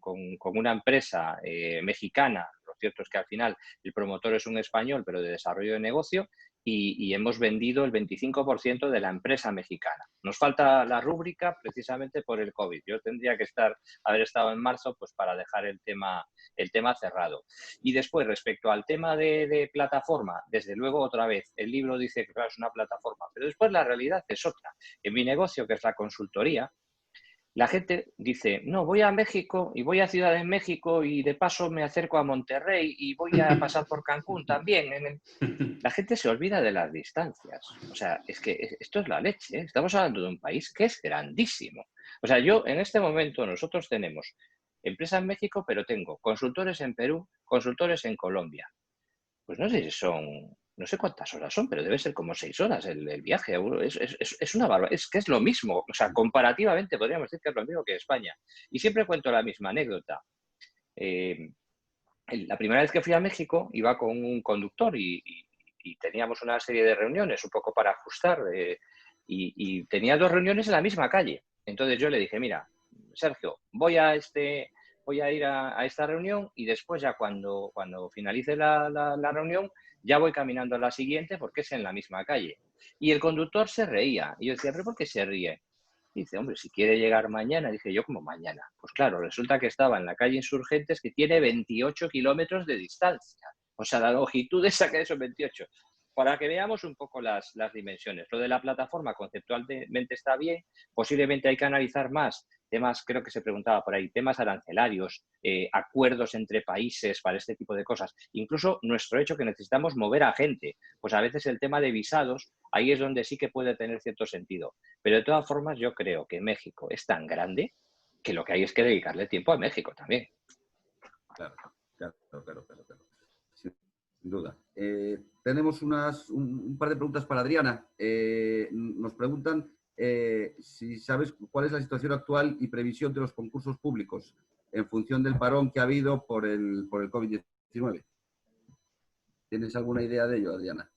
una empresa mexicana. Lo cierto es que al final el promotor es un español, pero de desarrollo de negocio, y hemos vendido el 25% de la empresa mexicana. Nos falta la rúbrica precisamente por el COVID. Yo tendría que haber estado en marzo pues, para dejar el tema cerrado. Y después, respecto al tema de plataforma, desde luego, otra vez, el libro dice que claro, es una plataforma, pero después la realidad es otra. En mi negocio, que es la consultoría, la gente dice, no, voy a México y voy a Ciudad de México y de paso me acerco a Monterrey y voy a pasar por Cancún también. La gente se olvida de las distancias. O sea, es que esto es la leche, ¿eh? Estamos hablando de un país que es grandísimo. O sea, yo en este momento nosotros tenemos empresa en México, pero tengo consultores en Perú, consultores en Colombia. Pues no sé si son... No sé cuántas horas son, pero debe ser como 6 horas el viaje. Es una barbaridad. Es que es lo mismo. O sea, comparativamente podríamos decir que es lo mismo que España. Y siempre cuento la misma anécdota. La primera vez que fui a México iba con un conductor y teníamos una serie de reuniones un poco para ajustar. Y tenía 2 reuniones en la misma calle. Entonces yo le dije, mira, Sergio, voy a ir a esta reunión y después ya cuando finalice la reunión ya voy caminando a la siguiente porque es en la misma calle. Y el conductor se reía. Y yo decía, ¿pero por qué se ríe? Y dice, hombre, si quiere llegar mañana. Dije, ¿yo como mañana? Pues claro, resulta que estaba en la calle Insurgentes que tiene 28 kilómetros de distancia. O sea, la longitud esa que son 28. Para que veamos un poco las dimensiones. Lo de la plataforma conceptualmente está bien. Posiblemente hay que analizar más temas, creo que se preguntaba por ahí, temas arancelarios, acuerdos entre países para este tipo de cosas. Incluso nuestro hecho que necesitamos mover a gente. Pues a veces el tema de visados, ahí es donde sí que puede tener cierto sentido. Pero de todas formas yo creo que México es tan grande que lo que hay es que dedicarle tiempo a México también. Claro. Sin duda. Tenemos un par de preguntas para Adriana. Nos preguntan si sabes cuál es la situación actual y previsión de los concursos públicos en función del parón que ha habido por el COVID-19. ¿Tienes alguna idea de ello, Adriana?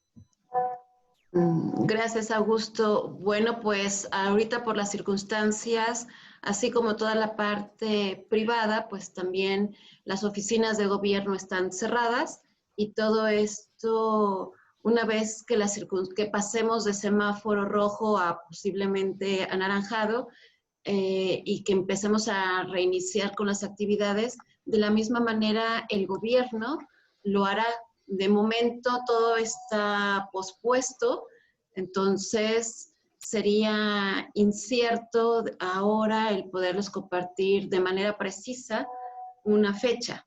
Gracias, Augusto. Bueno, pues ahorita por las circunstancias así como toda la parte privada, pues también las oficinas de gobierno están cerradas y todo esto, una vez que, que pasemos de semáforo rojo a posiblemente anaranjado y que empecemos a reiniciar con las actividades, de la misma manera el gobierno lo hará. De momento todo está pospuesto, entonces sería incierto ahora el poderles compartir de manera precisa una fecha.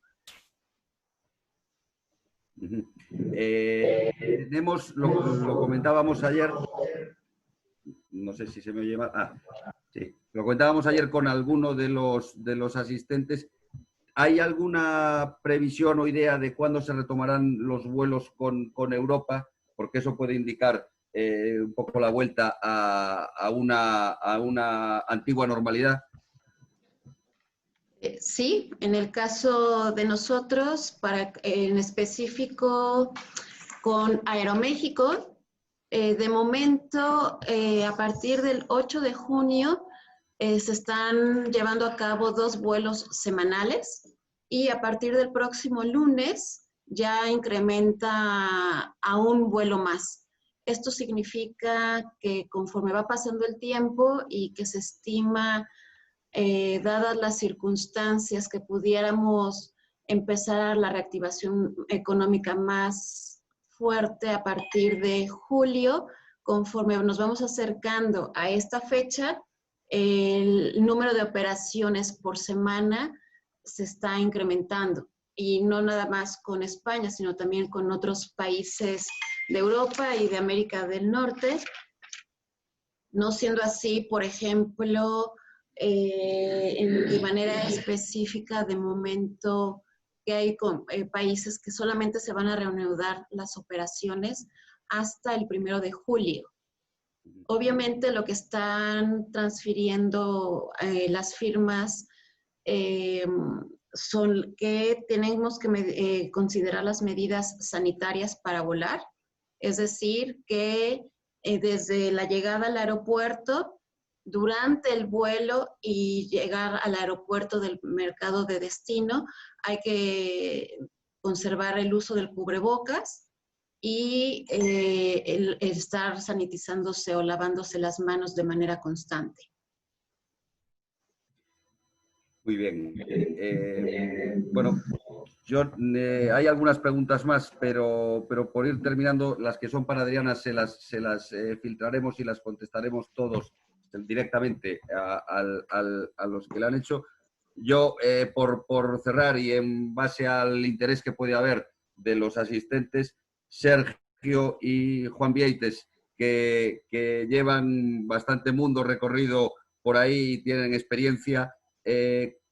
Tenemos, lo comentábamos ayer, no sé si se me oye mal. Sí, lo comentábamos ayer con alguno de los asistentes. ¿Hay alguna previsión o idea de cuándo se retomarán los vuelos con Europa? Porque eso puede indicar un poco la vuelta a una antigua normalidad. Sí, en el caso de nosotros, en específico con Aeroméxico, de momento, a partir del 8 de junio, se están llevando a cabo 2 vuelos semanales y a partir del próximo lunes ya incrementa a un vuelo más. Esto significa que conforme va pasando el tiempo y que se estima, dadas las circunstancias, que pudiéramos empezar la reactivación económica más fuerte a partir de julio, conforme nos vamos acercando a esta fecha, el número de operaciones por semana se está incrementando. Y no nada más con España, sino también con otros países de Europa y de América del Norte. No siendo así, por ejemplo, de manera específica, de momento que hay países que solamente se van a reanudar las operaciones hasta el 1 de julio. Obviamente lo que están transfiriendo las firmas son que tenemos que considerar las medidas sanitarias para volar, es decir, que desde la llegada al aeropuerto, durante el vuelo y llegar al aeropuerto del mercado de destino, hay que conservar el uso del cubrebocas y el estar sanitizándose o lavándose las manos de manera constante. Muy bien. Bueno, hay algunas preguntas más, pero por ir terminando, las que son para Adriana se las filtraremos y las contestaremos todos directamente a los que le han hecho. Yo, por cerrar y en base al interés que puede haber de los asistentes, Sergio y Juan Vieites, que llevan bastante mundo recorrido por ahí y tienen experiencia,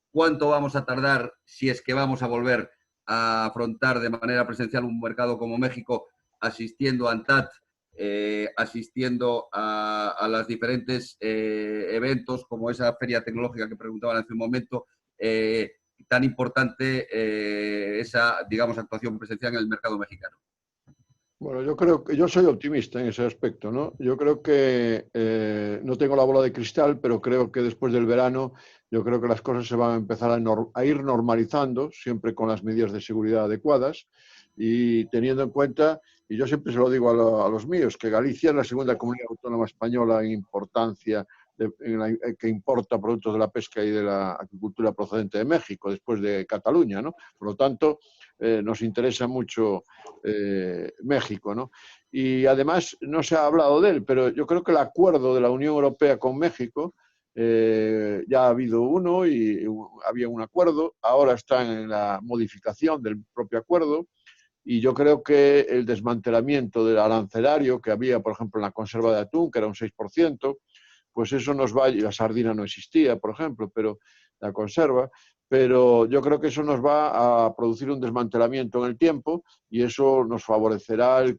¿cuánto vamos a tardar, si es que vamos a volver a afrontar de manera presencial un mercado como México, asistiendo a ANTAD, asistiendo a los diferentes eventos como esa feria tecnológica que preguntaban hace un momento, tan importante esa, digamos, actuación presencial en el mercado mexicano? Bueno, yo creo que yo soy optimista en ese aspecto, ¿no? Yo creo que no tengo la bola de cristal, pero creo que después del verano, yo creo que las cosas se van a empezar a ir normalizando, siempre con las medidas de seguridad adecuadas y teniendo en cuenta, y yo siempre se lo digo a los míos, que Galicia es la segunda comunidad autónoma española en importancia, que importa productos de la pesca y de la agricultura procedente de México, después de Cataluña, ¿no? Por lo tanto, nos interesa mucho México, ¿no? Y además no se ha hablado de él, pero yo creo que el acuerdo de la Unión Europea con México, ya ha habido uno y había un acuerdo, ahora está en la modificación del propio acuerdo y yo creo que el desmantelamiento del arancelario que había, por ejemplo, en la conserva de atún, que era un 6%, pues eso nos va, y la sardina no existía, por ejemplo, pero la conserva, pero yo creo que eso nos va a producir un desmantelamiento en el tiempo y eso nos favorecerá el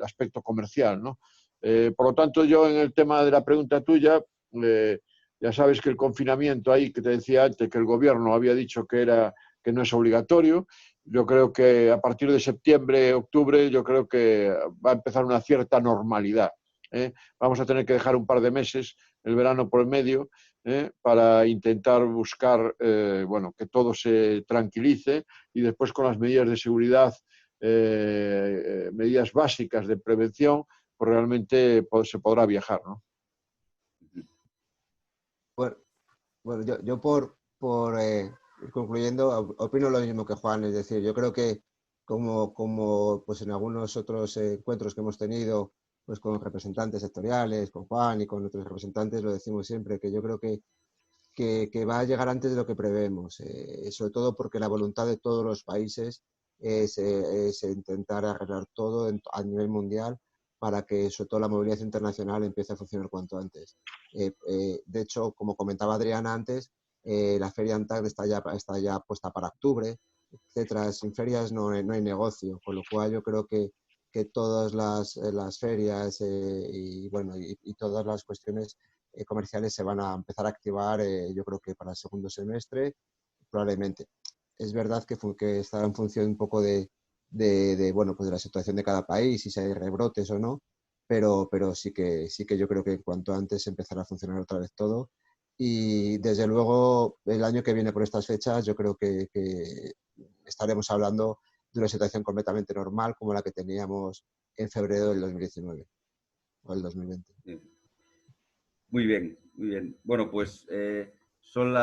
aspecto comercial, ¿no? Por lo tanto, yo en el tema de la pregunta tuya, ya sabes que el confinamiento ahí, que te decía antes, que el gobierno había dicho que no es obligatorio, yo creo que a partir de septiembre, octubre, yo creo que va a empezar una cierta normalidad. Vamos a tener que dejar un par de meses, el verano por el medio, para intentar buscar bueno, que todo se tranquilice y después con las medidas de seguridad, medidas básicas de prevención, pues realmente se podrá viajar, ¿no? Bueno, yo por ir concluyendo, opino lo mismo que Juan, es decir, yo creo que como pues en algunos otros encuentros que hemos tenido pues con representantes sectoriales, con Juan y con otros representantes, lo decimos siempre, que yo creo que va a llegar antes de lo que prevemos, sobre todo porque la voluntad de todos los países es intentar arreglar todo a nivel mundial para que sobre todo la movilidad internacional empiece a funcionar cuanto antes. De hecho, como comentaba Adriana antes, la feria ANTAD está ya puesta para octubre, etcétera. Sin ferias no hay negocio, con lo cual yo creo que todas las ferias y todas las cuestiones comerciales se van a empezar a activar, yo creo que para el segundo semestre, probablemente. Es verdad que estará en función un poco de la situación de cada país, si hay rebrotes o no, pero sí que yo creo que cuanto antes empezará a funcionar otra vez todo. Y desde luego el año que viene por estas fechas yo creo que estaremos hablando de una situación completamente normal como la que teníamos en febrero del 2019 o el 2020. Muy bien, muy bien. Bueno, pues son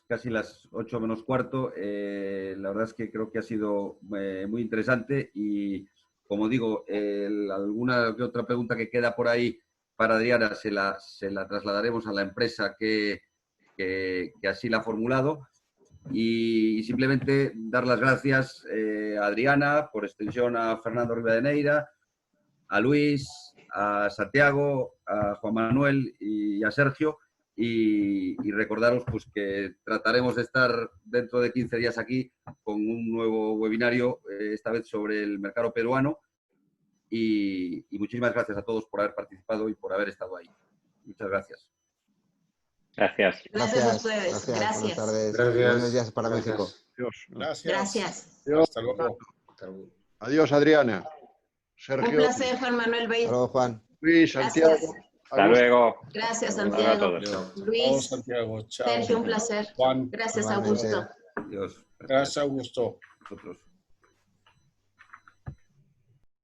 casi las 8 menos cuarto. La verdad es que creo que ha sido muy interesante y, como digo, alguna que otra pregunta que queda por ahí para Adriana se la trasladaremos a la empresa que así la ha formulado. Y simplemente dar las gracias a Adriana, por extensión a Fernando Rivadeneira, a Luis, a Santiago, a Juan Manuel y a Sergio, y recordaros pues que trataremos de estar dentro de 15 días aquí con un nuevo webinario, esta vez sobre el mercado peruano, y muchísimas gracias a todos por haber participado y por haber estado ahí. Muchas gracias. Gracias. Gracias a ustedes. Gracias. Buenas tardes. Gracias. Buenos días para México. Dios. Gracias. Hasta luego. Hasta luego. Adiós, Adriana. Sergio. Un placer, Juan Manuel Bey. Hasta luego, Juan. Luis, Santiago. Gracias. Hasta luego. Gracias, Hasta luego a Santiago. todos. Luis, Santiago, chao. Sergio, un placer. Juan, Gracias, igualmente. Augusto. Adiós. gracias, Augusto. Nosotros.